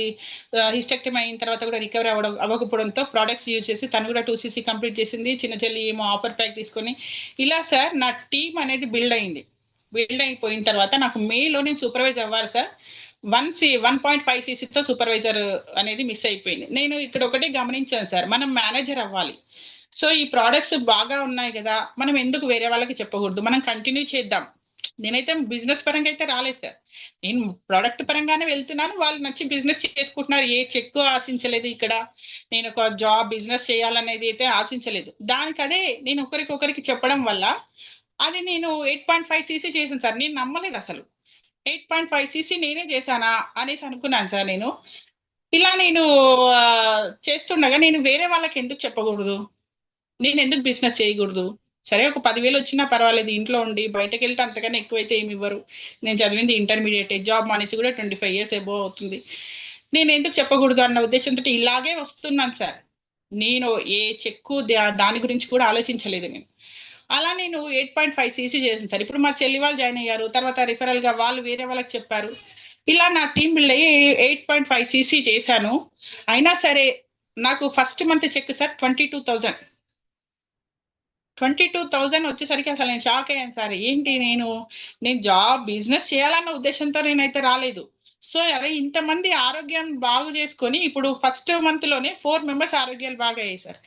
హిస్టెక్టమీ అయిన తర్వాత కూడా రికవరీ అవ్వకపోవడంతో ప్రొడక్ట్స్ యూజ్ చేసి తను కూడా 2cc కంప్లీట్ చేసింది. చిన్న చెల్లి ఏమో ఆఫర్ ప్యాక్ తీసుకొని ఇలా సార్ నా టీం అనేది బిల్డ్ అయింది. బిల్డ్ అయిపోయిన తర్వాత నాకు మేలో నేను సూపర్వైజ్ అవ్వాలి సార్. 1.5cc సూపర్వైజర్ అనేది మిస్ అయిపోయింది. నేను ఇక్కడ ఒకటే గమనించాను సార్, మనం మేనేజర్ అవ్వాలి. సో ఈ ప్రోడక్ట్స్ బాగా ఉన్నాయి కదా, మనం ఎందుకు వేరే వాళ్ళకి చెప్పకూడదు, మనం కంటిన్యూ చేద్దాం. నేనైతే బిజినెస్ పరంగా అయితే రాలేదు సార్, నేను ప్రోడక్ట్ పరంగానే వెళ్తున్నాను. వాళ్ళు నచ్చి బిజినెస్ చేసుకుంటున్నారు. ఏ చెక్ ఆశించలేదు ఇక్కడ. నేను ఒక జాబ్ బిజినెస్ చేయాలనేది అయితే ఆశించలేదు. దానికి అదే నేను ఒకరికి చెప్పడం వల్ల అది నేను 8.5cc చేశాను సార్. నేను నమ్మలేదు అసలు 8.5cc నేనే చేశానా అనేసి అనుకున్నాను సార్. నేను ఇలా నేను చేస్తుండగా నేను వేరే వాళ్ళకి ఎందుకు చెప్పకూడదు, నేను ఎందుకు బిజినెస్ చేయకూడదు. సరే ఒక 10,000 వచ్చినా పర్వాలేదు, ఇంట్లో ఉండి బయటకు వెళ్తే అంతకన్నా ఎక్కువైతే ఏమి ఇవ్వరు. నేను చదివింది ఇంటర్మీడియట్, జాబ్ మానేసి కూడా 25 years ఎబో అవుతుంది. నేను ఎందుకు చెప్పకూడదు అన్న ఉద్దేశంతో ఇలాగే వస్తున్నాను సార్. నేను ఏ చెక్కు దాని గురించి కూడా ఆలోచించలేదు నేను. అలా నేను 8.5cc చేసింది సార్. ఇప్పుడు మా చెల్లి వాళ్ళు జాయిన్ అయ్యారు. తర్వాత రిఫరల్ గా వాళ్ళు వేరే వాళ్ళకి చెప్పారు. ఇలా నా టీం బిల్డ్ అయ్యి 8.5 సీసీ చేశాను. అయినా సరే నాకు ఫస్ట్ మంత్ చెక్ సార్ 22,000. 22,000 వచ్చేసరికి అసలు నేను షాక్ అయ్యాను సార్. ఏంటి నేను బిజినెస్ చేయాలన్న ఉద్దేశంతో నేనైతే రాలేదు. సో అరే ఇంతమంది ఆరోగ్యం బాగు చేసుకొని ఇప్పుడు ఫస్ట్ మంత్ లోనే 4 మెంబర్స్ ఆరోగ్యాలు బాగా అయ్యాయి సార్.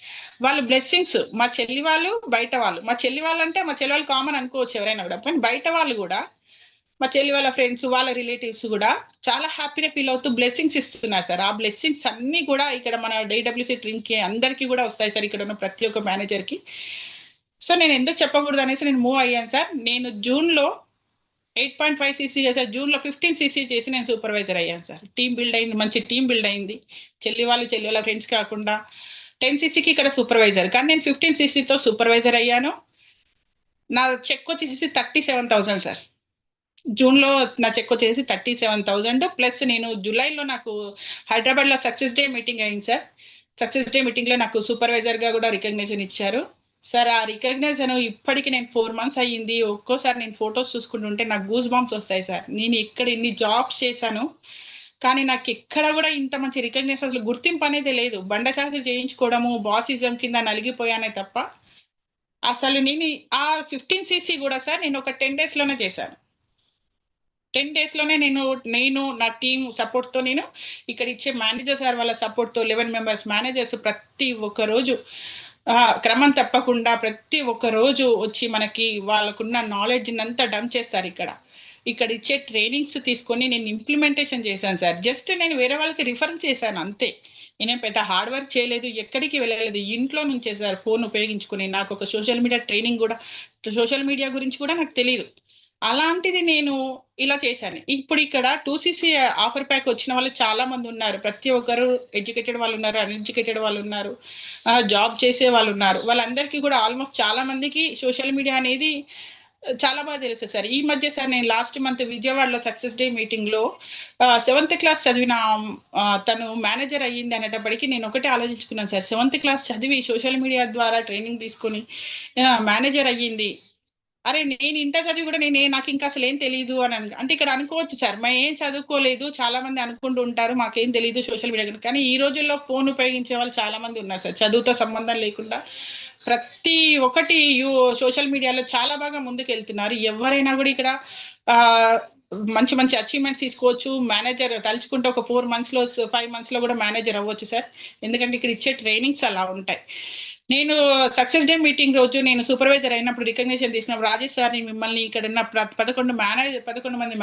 వాళ్ళ బ్లెస్సింగ్స్, మా చెల్లి వాళ్ళు, బయట వాళ్ళు. మా చెల్లి వాళ్ళు అంటే మా చెల్లి వాళ్ళు కామన్ అనుకోవచ్చు ఎవరైనా కూడా, కానీ బయట వాళ్ళు కూడా, మా చెల్లి వాళ్ళ ఫ్రెండ్స్, వాళ్ళ రిలేటివ్స్ కూడా చాలా హ్యాపీగా ఫీల్ అవుతూ బ్లెస్సింగ్స్ ఇస్తున్నారు సార్. ఆ బ్లెస్సింగ్స్ అన్ని కూడా ఇక్కడ మన డైడబ్ల్యూసీ టీమ్ కి అందరికీ కూడా వస్తాయి సార్, ఇక్కడ ఉన్న ప్రతి ఒక్క మేనేజర్ కి. సో నేను ఎందుకు చెప్పకూడదు అనేసి నేను మూవ్ అయ్యాను సార్. నేను జూన్ లో 8.5 సీసీ చేశాను. జూన్ లో 15 సీసీ చేసి నేను సూపర్వైజర్ అయ్యాను సార్. టీం బిల్డ్ అయింది, మంచి టీం బిల్డ్ అయింది. చెల్లి వాళ్ళ ఫ్రెండ్స్ కాకుండా 10 సీసీకి ఇక్కడ సూపర్వైజర్, కానీ నేను 15 సీసీతో సూపర్వైజర్ అయ్యాను. నా చెక్ వచ్చేసి 37,000 సార్. జూన్ లో నా చెక్ వచ్చేసి 37,000 ప్లస్ నేను జూలైలో నాకు హైదరాబాద్ లో సక్సెస్ డే మీటింగ్ అయింది సార్. సక్సెస్ డే మీటింగ్ లో నాకు సూపర్వైజర్ గా కూడా రికగ్నిషన్ ఇచ్చారు సార్. ఆ రికగ్నిషన్ ఇప్పటికి నేను 4 మంత్స్ అయ్యింది. ఒక్కోసారి నేను ఫొటోస్ చూసుకుంటుంటే నాకు గూస్ బాంబ్స్ వస్తాయి సార్. నేను ఇక్కడ ఇన్ని జాబ్స్ చేశాను, కానీ నాకు ఎక్కడ కూడా ఇంత మంచి రికగ్నిషన్, అసలు గుర్తింపు అనేది లేదు. బండ చాకరీ చేయించుకోవడము, బాసిజం కింద నలిగిపోయానే తప్ప అసలు నేను ఆ 15 సీసీ కూడా సార్ నేను ఒక 10 days లోనే చేశాను. 10 days లోనే నేను నా టీం సపోర్ట్ తో, నేను ఇక్కడ ఇచ్చే మేనేజర్ సార్ వాళ్ళ సపోర్ట్ తో 11 మెంబర్స్ మేనేజర్స్ ప్రతి ఒక్క రోజు క్రమం తప్పకుండా ప్రతి ఒక్క రోజు వచ్చి మనకి వాళ్ళకున్న నాలెడ్జ్ అంతా డంప్ చేస్తారు. ఇక్కడ ఇచ్చే ట్రైనింగ్స్ తీసుకొని నేను ఇంప్లిమెంటేషన్ చేశాను సార్. జస్ట్ నేను వేరే వాళ్ళకి రిఫర్ చేశాను అంతే. నేనేం పెద్ద హార్డ్ వర్క్ చేయలేదు, ఎక్కడికి వెళ్ళలేదు, ఇంట్లో నుంచే సార్ ఫోన్ ఉపయోగించుకుని. నాకు ఒక సోషల్ మీడియా ట్రైనింగ్ కూడా, సోషల్ మీడియా గురించి కూడా నాకు తెలియదు. అలాంటిది నేను ఇలా చేశాను. ఇప్పుడు ఇక్కడ 2cc ఆఫర్ ప్యాక్ వచ్చిన వాళ్ళు చాలా మంది ఉన్నారు. ప్రతి ఒక్కరు ఎడ్యుకేటెడ్ వాళ్ళు ఉన్నారు, అన్ఎడ్యుకేటెడ్ వాళ్ళు ఉన్నారు, జాబ్ చేసే వాళ్ళు ఉన్నారు. వాళ్ళందరికీ కూడా ఆల్మోస్ట్ చాలా మందికి సోషల్ మీడియా అనేది చాలా బాగా తెలుసు సార్. ఈ మధ్య సార్ నేను లాస్ట్ మంత్ విజయవాడలో సక్సెస్ డే మీటింగ్ లో 7th క్లాస్ చదివిన తను మేనేజర్ అయ్యింది అనేటప్పటికీ నేను ఒకటే ఆలోచించుకున్నాను సార్. 7th క్లాస్ చదివి సోషల్ మీడియా ద్వారా ట్రైనింగ్ తీసుకొని మేనేజర్ అయ్యింది. అరే నేను ఇంటర్ చదివి కూడా నాకు ఇంకా అసలు ఏం తెలియదు అని అంటే ఇక్కడ అనుకోవచ్చు సార్, మేము ఏం చదువుకోలేదు, చాలా మంది అనుకుంటూ ఉంటారు మాకేం తెలియదు సోషల్ మీడియా గురించి. కానీ ఈ రోజుల్లో ఫోన్ ఉపయోగించే వాళ్ళు చాలా మంది ఉన్నారు సార్, చదువుతో సంబంధం లేకుండా. ప్రతి ఒక్కటి సోషల్ మీడియాలో చాలా బాగా ముందుకు వెళ్తున్నారు. ఎవరైనా కూడా ఇక్కడ మంచి మంచి అచీవ్మెంట్స్ తీసుకోవచ్చు. మేనేజర్ తలుచుకుంటే ఒక 4 months లో 5 months లో కూడా మేనేజర్ అవ్వచ్చు సార్. ఎందుకంటే ఇక్కడ ఇచ్చే ట్రైనింగ్స్ అలా ఉంటాయి. నేను సక్సెస్ డే మీటింగ్ రోజు నేను సూపర్వైజర్ అయినప్పుడు రికగ్నిషన్ తీసుకున్నప్పుడు రాజేష్ సార్ మిమ్మల్ని ఇక్కడ ఉన్న 11 మంది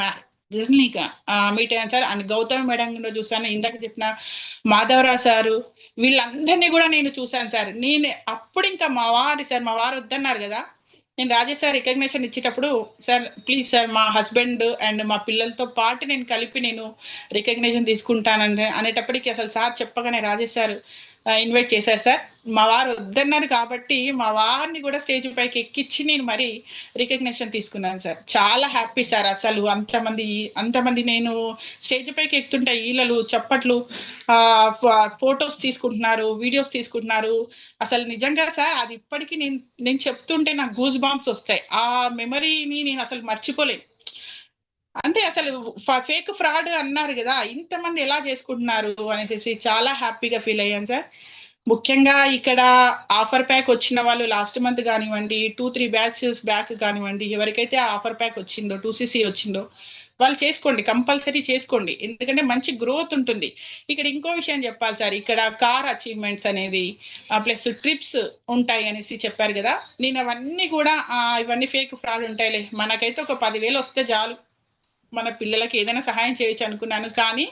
మీట్ అయ్యాను సార్. అండ్ గౌతమ్ మేడం కూడా చూసాను, ఇందాక చెప్పిన మాధవరావు సారు, వీళ్ళందరినీ కూడా నేను చూశాను సార్. నేను అప్పుడు ఇంకా మా వారు వద్దన్నారు కదా, నేను రాజేష్ సార్ రికగ్నిషన్ ఇచ్చేటప్పుడు సార్ ప్లీజ్ సార్ మా హస్బెండ్ అండ్ మా పిల్లలతో పాటు నేను కలిపి నేను రికగ్నిషన్ తీసుకుంటానని అనేటప్పటికి అసలు సార్ చెప్పగానే రాజేష్ సార్ ఇన్వైట్ చేశారు సార్. మా వారు వద్దన్నారు కాబట్టి మా వారిని కూడా స్టేజ్ పైకి ఎక్కించి నేను మరి రికగ్నిషన్ తీసుకున్నాను సార్. చాలా హ్యాపీ సార్. అసలు అంతమంది నేను స్టేజ్ పైకి ఎక్కుతుంటే ఈలలు చప్పట్లు, ఫొటోస్ తీసుకుంటున్నారు, వీడియోస్ తీసుకుంటున్నారు. అసలు నిజంగా సార్ అది ఇప్పటికీ నేను చెప్తుంటే నాకు గూస్ బాంబ్స్ వస్తాయి. ఆ మెమరీని నేను అసలు మర్చిపోలేను. అంటే అసలు ఫేక్ ఫ్రాడ్ అన్నారు కదా, ఇంతమంది ఎలా చేసుకుంటున్నారు అనేసి చాలా హ్యాపీగా ఫీల్ అయ్యాను సార్. ముఖ్యంగా ఇక్కడ ఆఫర్ ప్యాక్ వచ్చిన వాళ్ళు లాస్ట్ మంత్ కానివ్వండి, 2-3 బ్యాచెస్ బ్యాక్ కానివ్వండి, ఎవరికైతే ఆఫర్ ప్యాక్ వచ్చిందో 2cc వచ్చిందో వాళ్ళు చేసుకోండి, కంపల్సరీ చేసుకోండి. ఎందుకంటే మంచి గ్రోత్ ఉంటుంది. ఇక్కడ ఇంకో విషయం చెప్పాలి సార్, ఇక్కడ కార్ అచీవ్మెంట్స్ అనేది ప్లస్ ట్రిప్స్ ఉంటాయి అనేసి చెప్పారు కదా. నేను అవన్నీ కూడా ఇవన్నీ ఫేక్ ఫ్రాడ్ ఉంటాయిలే, మనకైతే ఒక 10,000 వస్తే చాలు, మన పిల్లలకి ఏదైనా సహాయం చేయొచ్చు అనుకున్నాను. కానీ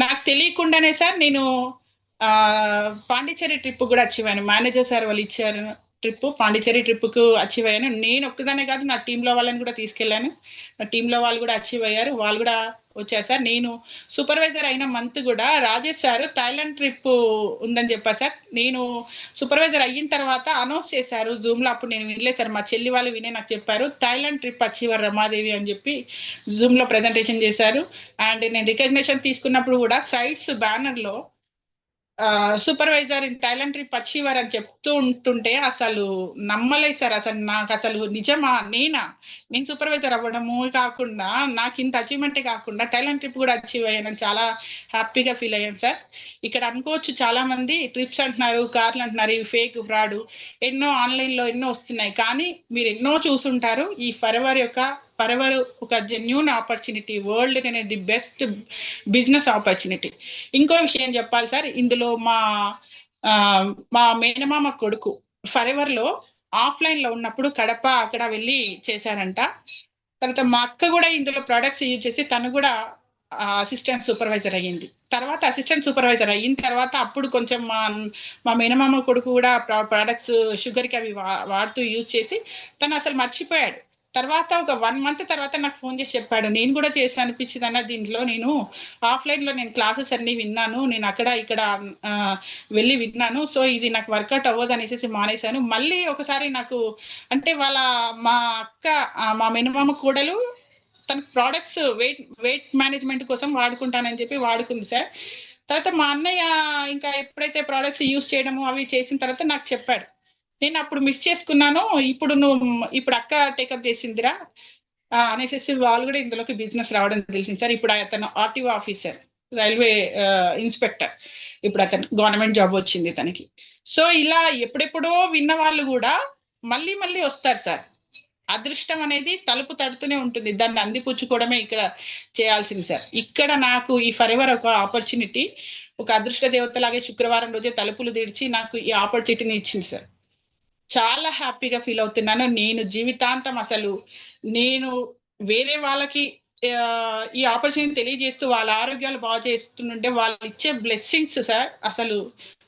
నాకు తెలియకుండానే సార్ నేను పాండిచ్చేరి ట్రిప్ కూడా అచీవ్ అయ్యాను. మేనేజర్ సార్ వాళ్ళు ఇచ్చారు ట్రిప్, పాండిచ్చేరి ట్రిప్ కు అచీవ్ అయ్యాను. నేను ఒక్కదానే కాదు, నా టీంలో వాళ్ళని కూడా తీసుకెళ్లాను. నా టీంలో వాళ్ళు కూడా అచీవ్ అయ్యారు, వాళ్ళు కూడా వచ్చారు సార్. నేను సూపర్వైజర్ అయిన మంత్ కూడా రాజేష్ సార్ థాయిలాండ్ ట్రిప్ ఉందని చెప్పారు సార్. నేను సూపర్వైజర్ అయిన తర్వాత అనౌన్స్ చేశారు జూమ్ లో, అప్పుడు నేను వినలేదు సార్, మా చెల్లి వాళ్ళు వినే నాకు చెప్పారు థాయిలాండ్ ట్రిప్ అచీవర్ రమాదేవి అని చెప్పి జూమ్ లో ప్రెజెంటేషన్ చేశారు. అండ్ నేను రికగ్నిషన్ తీసుకున్నప్పుడు కూడా సైట్స్ బ్యానర్ లో supervisor in Thailand trip achiever అని చెప్తూ ఉంటుంటే అసలు నమ్మలేదు సార్. అసలు నాకు అసలు నిజమా, నేను సూపర్వైజర్ అవ్వడము కాకుండా నాకు ఇంత అచీవ్మెంటే కాకుండా థాయిలాండ్ ట్రిప్ కూడా అచీవ్ అయ్యాను, చాలా హ్యాపీగా ఫీల్ అయ్యాను సార్. ఇక్కడ అనుకోవచ్చు చాలా మంది ట్రిప్స్ అంటున్నారు, కార్లు అంటున్నారు, ఇవి ఫేక్, ఫ్రాడ్, ఎన్నో ఆన్లైన్ లో ఎన్నో వస్తున్నాయి. కానీ మీరు ఎన్నో చూసుంటారు. ఈ ఫరెవర్ ఒక జెన్యూన్ ఆపర్చునిటీ, వరల్డ్ అనేది బెస్ట్ బిజినెస్ ఆపర్చునిటీ. ఇంకో విషయం చెప్పాలి సార్, ఇందులో మా మేనమామ కొడుకు ఫరెవర్ లో ఆఫ్లైన్ లో ఉన్నప్పుడు కడప అక్కడ వెళ్ళి చేశారంట. తర్వాత మా అక్క కూడా ఇందులో ప్రొడక్ట్స్ యూజ్ చేసి తను కూడా అసిస్టెంట్ సూపర్వైజర్ అయ్యింది. తర్వాత అసిస్టెంట్ సూపర్వైజర్ అయిన తర్వాత అప్పుడు కొంచెం మా మేనమామ కొడుకు కూడా ప్రొడక్ట్స్ షుగర్ కి అవి వాడుతూ యూజ్ చేసి తను అసలు మర్చిపోయాడు. తర్వాత ఒక 1 మంత్ తర్వాత నాకు ఫోన్ చేసి చెప్పాడు, నేను కూడా చేసి అనిపించింది అన్న, దీంట్లో నేను ఆఫ్లైన్ లో నేను క్లాసెస్ అన్ని విన్నాను, నేను అక్కడ ఇక్కడ వెళ్ళి విన్నాను, సో ఇది నాకు వర్కౌట్ అవ్వదు అనేసి మానేశాను. మళ్ళీ ఒకసారి నాకు అంటే మా అక్క మా మినిమం కూడలు తన ప్రోడక్ట్స్ వెయిట్ మేనేజ్మెంట్ కోసం వాడుకుంటానని చెప్పి వాడుకుంది సార్. తర్వాత మా అన్నయ్య ఇంకా ఎప్పుడైతే ప్రోడక్ట్స్ యూజ్ చేయడము అవి చేసిన తర్వాత నాకు చెప్పాడు. నేను అప్పుడు మిస్ చేసుకున్నాను, ఇప్పుడు అక్క టేకప్ చేసిందిరా అనేసి వాళ్ళు కూడా ఇందులోకి బిజినెస్ రావడం తెలిసింది సార్. ఇప్పుడు అతను ఆర్టీఓ ఆఫీసర్, రైల్వే ఇన్స్పెక్టర్, ఇప్పుడు అతను గవర్నమెంట్ జాబ్ వచ్చింది తనకి. సో ఇలా ఎప్పుడెప్పుడో విన్న వాళ్ళు కూడా మళ్ళీ మళ్ళీ వస్తారు సార్. అదృష్టం అనేది తలుపు తడుతూనే ఉంటుంది, దాన్ని అందిపుచ్చుకోవడమే ఇక్కడ చేయాల్సింది సార్. ఇక్కడ నాకు ఈ ఫరెవర్ ఒక ఆపర్చునిటీ, ఒక అదృష్ట దేవతలాగే శుక్రవారం రోజే తలుపులు తెరిచి నాకు ఈ ఆపర్చునిటీని ఇచ్చింది సార్. చాలా హ్యాపీగా ఫీల్ అవుతున్నాను. నేను జీవితాంతం అసలు నేను వేరే వాళ్ళకి ఈ ఆపర్చునిటీ తెలియజేస్తూ వాళ్ళ ఆరోగ్యాలు బాగు చేస్తుంటే వాళ్ళు ఇచ్చే బ్లెస్సింగ్స్ సార్ అసలు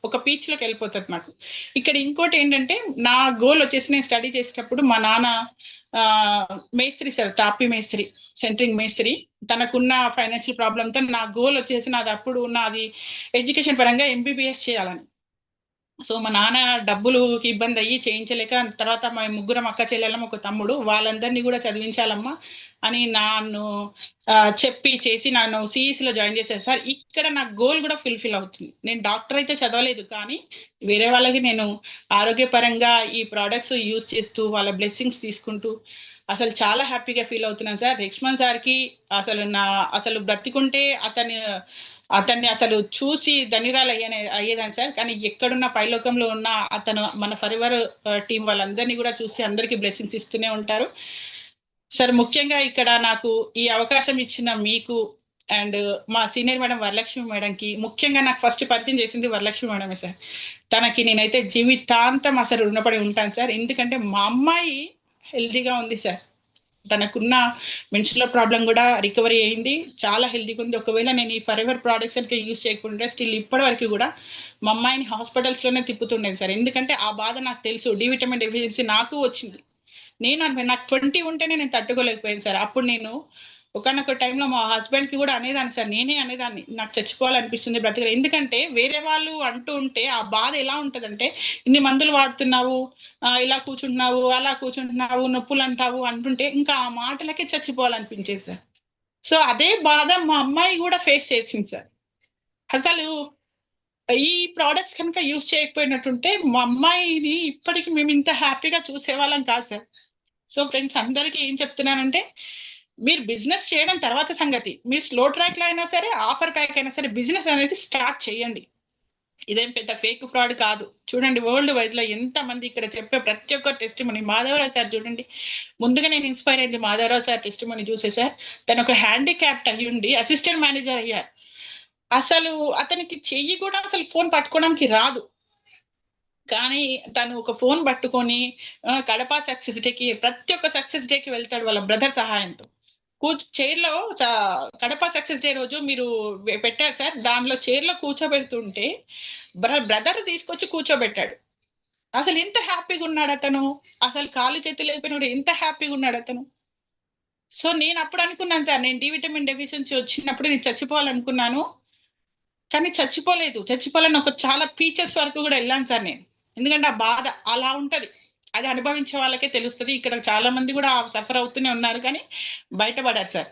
ఒక పీచ్ లోకి వెళ్ళిపోతుంది నాకు. ఇక్కడ ఇంకోటి ఏంటంటే నా గోల్ వచ్చేసి, నేను స్టడీ చేసేటప్పుడు మా నాన్న మేస్త్రి సార్, తాపి మేస్త్రి, సెంట్రింగ్ మేస్త్రి. తనకున్న ఫైనాన్షియల్ ప్రాబ్లంతో నా గోల్ వచ్చేసి, నాది అప్పుడు నాది ఎడ్యుకేషన్ పరంగా ఎంబీబీఎస్ చేయాలని. సో మా నాన్న డబ్బులుకి ఇబ్బంది అయ్యి చేయించలేక, తర్వాత మా ముగ్గురం అక్క చెల్లెళ్ళం, ఒక తమ్ముడు, వాళ్ళందరినీ కూడా చదివించాలమ్మా అని నన్ను చెప్పి చేసి నన్ను సిఈసి లో జాయిన్ చేశారు సార్. ఇక్కడ నా గోల్ కూడా ఫుల్ఫిల్ అవుతుంది. నేను డాక్టర్ అయితే చదవలేదు, కానీ వేరే వాళ్ళకి నేను ఆరోగ్యపరంగా ఈ ప్రోడక్ట్స్ యూజ్ చేస్తూ వాళ్ళ బ్లెస్సింగ్స్ తీసుకుంటూ అసలు చాలా హ్యాపీగా ఫీల్ అవుతున్నాను సార్. లక్ష్మణ్ సార్కి అసలు బ్రతికుంటే అతన్ని అసలు చూసి ధన్యరాలు అయ్యేదాన్ని సార్. కానీ ఎక్కడున్న పైలోకంలో ఉన్న అతను మన ఫరెవర్ టీం వాళ్ళందరినీ కూడా చూసి అందరికీ బ్లెస్సింగ్స్ ఇస్తూనే ఉంటారు సార్. ముఖ్యంగా ఇక్కడ నాకు ఈ అవకాశం ఇచ్చిన మీకు అండ్ మా సీనియర్ మేడం వరలక్ష్మి మేడంకి, ముఖ్యంగా నాకు ఫస్ట్ పరిచయం చేసింది వరలక్ష్మి మేడమే సార్. తనకి నేనైతే జీవితాంతం అసలు రుణపడి ఉంటాను సార్. ఎందుకంటే మా అమ్మాయి హెల్తీగా ఉంది సార్, తనకున్న మెన్స్ట్రువల్ ప్రాబ్లం కూడా రికవరీ అయింది, చాలా హెల్తీగా ఉంది. ఒకవేళ నేను ఈ ఫరెవర్ ప్రోడక్ట్స్ అంటే యూజ్ చేయకుండా స్టిల్ ఇప్పటి వరకు కూడా మా అమ్మాయిని హాస్పిటల్స్ లోనే తిప్పుతుండేది సార్. ఎందుకంటే ఆ బాధ నాకు తెలుసు, డి విటమిన్ డెఫిషియన్సీ నాకు వచ్చింది. నాకు 20 ఉంటేనే నేను తట్టుకోలేకపోయాను సార్. అప్పుడు నేను ఒకనొక టైంలో మా హస్బెండ్ కి కూడా అనేదాన్ని సార్, నేనే అనేదాన్ని, నాకు చచ్చిపోవాలనిపిస్తుంది బ్రతిక. ఎందుకంటే వేరే వాళ్ళు అంటూ ఉంటే ఆ బాధ ఎలా ఉంటదంటే, ఇన్ని మందులు వాడుతున్నావు, ఇలా కూర్చుంటున్నావు, అలా కూర్చుంటున్నావు, నొప్పులు అంటావు అంటుంటే ఇంకా ఆ మాటలకే చచ్చిపోవాలనిపించేది సార్. సో అదే బాధ మా అమ్మాయి కూడా ఫేస్ చేసింది సార్. అసలు ఈ ప్రోడక్ట్స్ కనుక యూజ్ చేయకపోయినట్టుంటే మా అమ్మాయిని ఇప్పటికి మేము ఇంత హ్యాపీగా చూసేవాళ్ళం కాదు సార్. సో ఫ్రెండ్స్ అందరికీ ఏం చెప్తున్నానంటే, మీరు బిజినెస్ చేయడం తర్వాత సంగతి, మీరు స్లో ట్రాక్ లో అయినా సరే, ఆఫర్ ప్యాక్ అయినా సరే, బిజినెస్ అనేది స్టార్ట్ చేయండి. ఇదేం పెద్ద ఫేక్ ఫ్రాడ్ కాదు. చూడండి వరల్డ్ వైడ్ లో ఎంత మంది ఇక్కడ చెప్పే ప్రతి ఒక్క టెస్టిమనీ, మాధవరావు సార్ చూడండి, ముందుగా నేను ఇన్స్పైర్ అయింది మాధవరావు సార్ టెస్టిమనీ చూసే సార్. తను ఒక హ్యాండిక్యాప్ట్ అయ్యుండి అసిస్టెంట్ మేనేజర్ అయ్యారు. అసలు అతనికి చెయ్యి కూడా అసలు ఫోన్ పట్టుకోవడానికి రాదు, కానీ తను ఒక ఫోన్ పట్టుకొని కడప సక్సెస్ డేకి, ప్రతి ఒక్క సక్సెస్ డేకి వెళ్తాడు వాళ్ళ బ్రదర్ సహాయంతో. చైర్ లో కడప సక్సెస్ డే రోజు మీరు పెట్టారు సార్, దానిలో చైర్ లో కూర్చోబెడుతుంటే బ్రదర్ తీసుకొచ్చి కూర్చోబెట్టాడు. అసలు ఎంత హ్యాపీగా ఉన్నాడు అతను, అసలు కాలు చేతులు లేకపోయినా ఎంత హ్యాపీగా ఉన్నాడు అతను. సో నేను అప్పుడు అనుకున్నాను సార్, నేను డి విటమిన్ డెఫిషియన్సీ వచ్చినప్పుడు నేను చచ్చిపోవాలనుకున్నాను, కానీ చచ్చిపోలేని ఒక చాలా ఫీచర్స్ వరకు కూడా వెళ్ళాను సార్ నేను. ఎందుకంటే ఆ బాధ అలా ఉంటది, అది అనుభవించే వాళ్ళకే తెలుస్తుంది. ఇక్కడ చాలా మంది కూడా సఫర్ అవుతూనే ఉన్నారు, కానీ బయటపడారు సార్.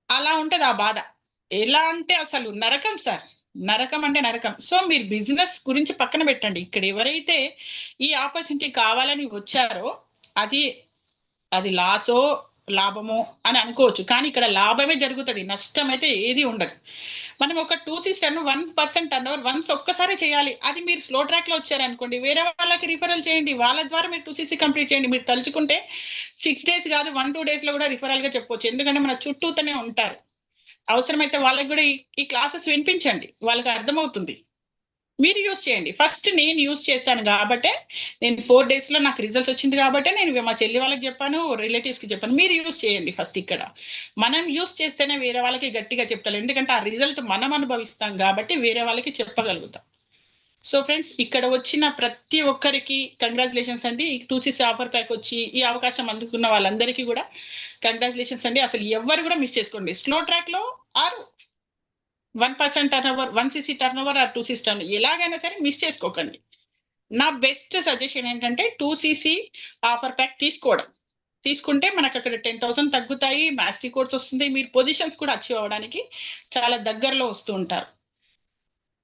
అలా ఉంటది ఆ బాధ. ఎలా అంటే అసలు నరకం సార్, నరకం అంటే నరకం. సో మీరు బిజినెస్ గురించి పక్కన పెట్టండి. ఇక్కడ ఎవరైతే ఈ ఆపర్చునిటీ కావాలని వచ్చారో అది అది లాసో లాభమో అని అనుకోవచ్చు, కానీ ఇక్కడ లాభమే జరుగుతుంది, నష్టం అయితే ఏది ఉండదు. మనం ఒక 2 టర్న్ 1% టర్న్ ఓవర్ వన్స్ ఒక్కసారి చేయాలి. అది మీరు స్లో ట్రాక్ లో వచ్చారనుకోండి, వేరే వాళ్ళకి రిఫరల్ చేయండి, వాళ్ళ ద్వారా మీరు 2cc కంప్లీట్ చేయండి. మీరు తలుచుకుంటే 6 days కాదు, 1-2 days లో కూడా రిఫరల్ గా చెప్పొచ్చు, ఎందుకంటే మన చుట్టూతోనే ఉంటారు. అవసరమైతే వాళ్ళకి కూడా ఈ క్లాసెస్ వినిపించండి, వాళ్ళకి అర్థమవుతుంది. మీరు యూజ్ చేయండి. ఫస్ట్ నేను యూజ్ చేశాను కాబట్టే, నేను 4 days లో నాకు రిజల్ట్ వచ్చింది కాబట్టి నేను మా చెల్లి వాళ్ళకి చెప్పాను, రిలేటివ్స్ కి చెప్పాను. మీరు యూజ్ చేయండి ఫస్ట్. ఇక్కడ మనం యూజ్ చేస్తేనే వేరే వాళ్ళకి గట్టిగా చెప్తారు, ఎందుకంటే ఆ రిజల్ట్ మనం అనుభవిస్తాం కాబట్టి వేరే వాళ్ళకి చెప్పగలుగుతాం. సో ఫ్రెండ్స్, ఇక్కడ వచ్చిన ప్రతి ఒక్కరికి కంగ్రాచులేషన్స్ అండి. 2cc ఆఫర్ ప్యాక్ వచ్చి ఈ అవకాశం అందుకున్న వాళ్ళందరికీ కూడా కంగ్రాచులేషన్స్ అండి. అసలు ఎవరు కూడా మిస్ చేసుకోండి. స్లో ట్రాక్ లో or 1% turn over, 1cc turn over or 2cc turn, ఎలాగైనా సరే మిస్ చేసుకోకండి. నా బెస్ట్ సజెషన్ ఏంటంటే 2cc ఆఫర్ ప్యాక్ తీసుకుంటే మనకు అక్కడ 10,000 తగ్గుతాయి, మాస్టరీ కోర్స్ వస్తుంది, మీరు పొజిషన్స్ కూడా అచీవ్ అవ్వడానికి చాలా దగ్గరలో వస్తూ ఉంటారు.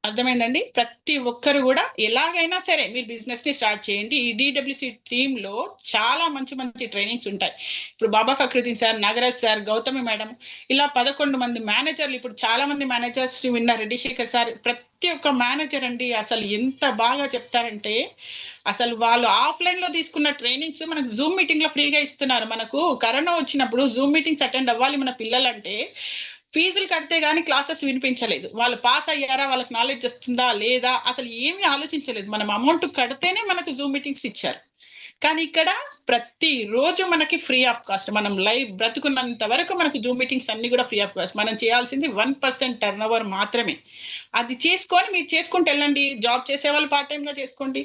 అర్థమైందండి? ప్రతి ఒక్కరు కూడా ఎలాగైనా సరే మీరు బిజినెస్ ని స్టార్ట్ చేయండి. ఈ డిడబ్ల్యూసి టీమ్ లో చాలా మంచి మంచి ట్రైనింగ్స్ ఉంటాయి. ఇప్పుడు Baba Fakruddin sir, Nagaraj sir, Gautami madam, ఇలా 11 మంది మేనేజర్లు, ఇప్పుడు చాలా మంది మేనేజర్స్ విన్న రెడ్డి శేఖర్ సార్, ప్రతి ఒక్క మేనేజర్ అండి అసలు ఎంత బాగా చెప్తారంటే, అసలు వాళ్ళు ఆఫ్లైన్ లో తీసుకున్న ట్రైనింగ్స్ మనకు జూమ్ మీటింగ్ లో ఫ్రీగా ఇస్తున్నారు. మనకు కరోనా వచ్చినప్పుడు జూమ్ మీటింగ్స్ అటెండ్ అవ్వాలి మన పిల్లలంటే, ఫీజులు కడితే గానీ క్లాసెస్ వినిపించలేదు. వాళ్ళు పాస్ అయ్యారా, వాళ్ళకి నాలెడ్జ్ వస్తుందా లేదా, అసలు ఏమీ ఆలోచించలేదు. మనం అమౌంట్ కడితేనే మనకు జూమ్ మీటింగ్స్ ఇచ్చారు. కానీ ఇక్కడ ప్రతి రోజు మనకి ఫ్రీ ఆఫ్ కాస్ట్, మనం లైవ్ బ్రతుకున్నంత వరకు మనకు జూమ్ మీటింగ్స్ అన్ని కూడా ఫ్రీ ఆఫ్ కాస్ట్. మనం చేయాల్సింది 1% టర్న్ ఓవర్ మాత్రమే. అది చేసుకొని మీరు చేసుకుంటూ వెళ్ళండి. జాబ్ చేసే వాళ్ళు పార్ట్ టైం గా చేసుకోండి,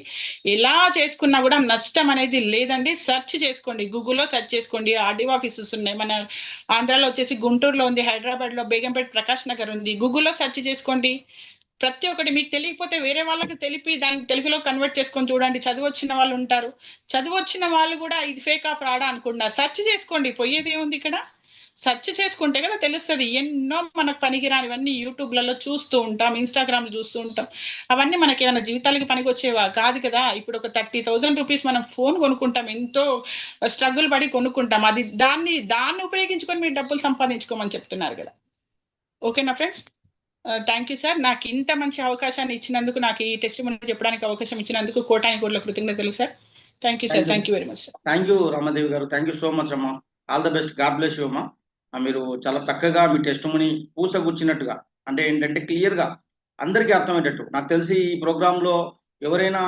ఎలా చేసుకున్నా కూడా నష్టం అనేది లేదండి. సెర్చ్ చేసుకోండి, గూగుల్లో సెర్చ్ చేసుకోండి. ఆర్డీఓ ఆఫీసెస్ ఉన్నాయి, మన ఆంధ్రాలో వచ్చేసి గుంటూరులో ఉంది, హైదరాబాద్ లో బేగంపేట ప్రకాష్ నగర్ ఉంది. గూగుల్లో సెర్చ్ చేసుకోండి. ప్రతి ఒక్కటి మీకు తెలియకపోతే వేరే వాళ్ళకి తెలిపి దాన్ని తెలుగులో కన్వర్ట్ చేసుకొని చూడండి. చదువు వచ్చిన వాళ్ళు ఉంటారు, చదువు వచ్చిన వాళ్ళు కూడా ఇది ఫేక్ ఆఫ్ రాడా అనుకుంటున్నారు. సెర్చ్ చేసుకోండి, పోయేది ఏముంది ఇక్కడ. సెర్చ్ చేసుకుంటే కదా తెలుస్తుంది. ఎన్నో మనకు పనికిరానివన్నీ యూట్యూబ్లలో చూస్తూ ఉంటాం, ఇన్స్టాగ్రామ్ చూస్తూ ఉంటాం. అవన్నీ మనకి ఏమైనా జీవితాలకి పనికి వచ్చేవా? కాదు కదా. ఇప్పుడు ఒక 30,000 రూపీస్ మనం ఫోన్ కొనుక్కుంటాం, ఎంతో స్ట్రగుల్ పడి కొనుక్కుంటాం. అది దాన్ని ఉపయోగించుకొని మీరు డబ్బులు సంపాదించుకోమని చెప్తున్నారు కదా. ఓకేనా ఫ్రెండ్స్? Thank you sir. నాకు ఇంత మంచి అవకాశాన్ని ఇచ్చినందుకు, నాకు ఈ టెస్ట్ చెప్పడానికి అవకాశం ఇచ్చినందుకు కోటాని కోట్ల కృతజ్ఞతలు sir. Thank you sir. Thank you very much sir. Thank you Ramadevi గారు. థ్యాంక్ యూ సో మచ్ అమ్మా. All the best. God bless you అమ్మా. మీరు చాలా చక్కగా మీ టెస్ట్ మనీ పూసగుచ్చినట్టుగా, అంటే ఏంటంటే క్లియర్ గా అందరికీ అర్థమయ్యేటట్టు. నాకు తెలిసి ఈ ప్రోగ్రామ్ లో ఎవరైనా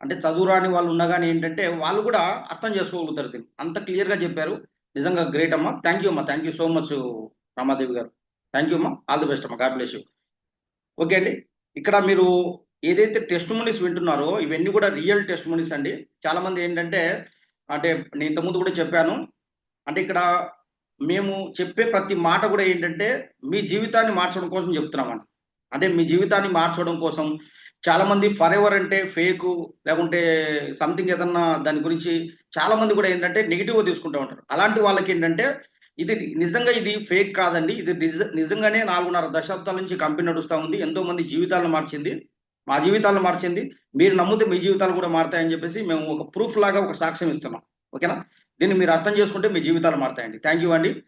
అంటే చదువు రాని వాళ్ళు ఉన్నా కానీ ఏంటంటే వాళ్ళు కూడా అర్థం చేసుకోగలుగుతారు. దీన్ని అంత క్లియర్ గా చెప్పారు. నిజంగా గ్రేట్ అమ్మా. థ్యాంక్ యూ అమ్మా. Thank you so much Ramadevi గారు. థ్యాంక్ యూ అమ్మా. ఆల్ ది బెస్ట్ అమ్మా. God bless you. ఓకే అండి, ఇక్కడ మీరు ఏదైతే టెస్ట్ మనీస్ వింటున్నారో ఇవన్నీ కూడా రియల్ టెస్ట్ మనీస్ అండి. చాలా మంది ఏంటంటే, అంటే నేను ఇంతకుముందు కూడా చెప్పాను, అంటే ఇక్కడ మేము చెప్పే ప్రతి మాట కూడా ఏంటంటే మీ జీవితాన్ని మార్చడం కోసం చెప్తున్నామండి. అంటే మీ జీవితాన్ని మార్చడం కోసం. చాలా మంది ఫర్ ఎవర్ అంటే ఫేకు, లేకుంటే సంథింగ్ ఏదన్నా దాని గురించి చాలా మంది కూడా ఏంటంటే నెగిటివ్గా తీసుకుంటూ ఉంటారు. అలాంటి వాళ్ళకి ఏంటంటే ఇది నిజంగా ఇది ఫేక్ కాదండి. ఇది నిజంగానే 4.5 దశాబ్దాల నుంచి కంపెనీ నడుస్తూ ఉంది. ఎంతో మంది జీవితాలను మార్చింది, మా జీవితాలను మార్చింది. మీరు నమ్మితే మీ జీవితాలు కూడా మారుతాయని చెప్పేసి మేము ఒక ప్రూఫ్ లాగా ఒక సాక్ష్యం ఇస్తున్నాం. ఓకేనా? దీన్ని మీరు అర్థం చేసుకుంటే మీ జీవితాలు మారుతాయండి. థ్యాంక్ యూ అండి.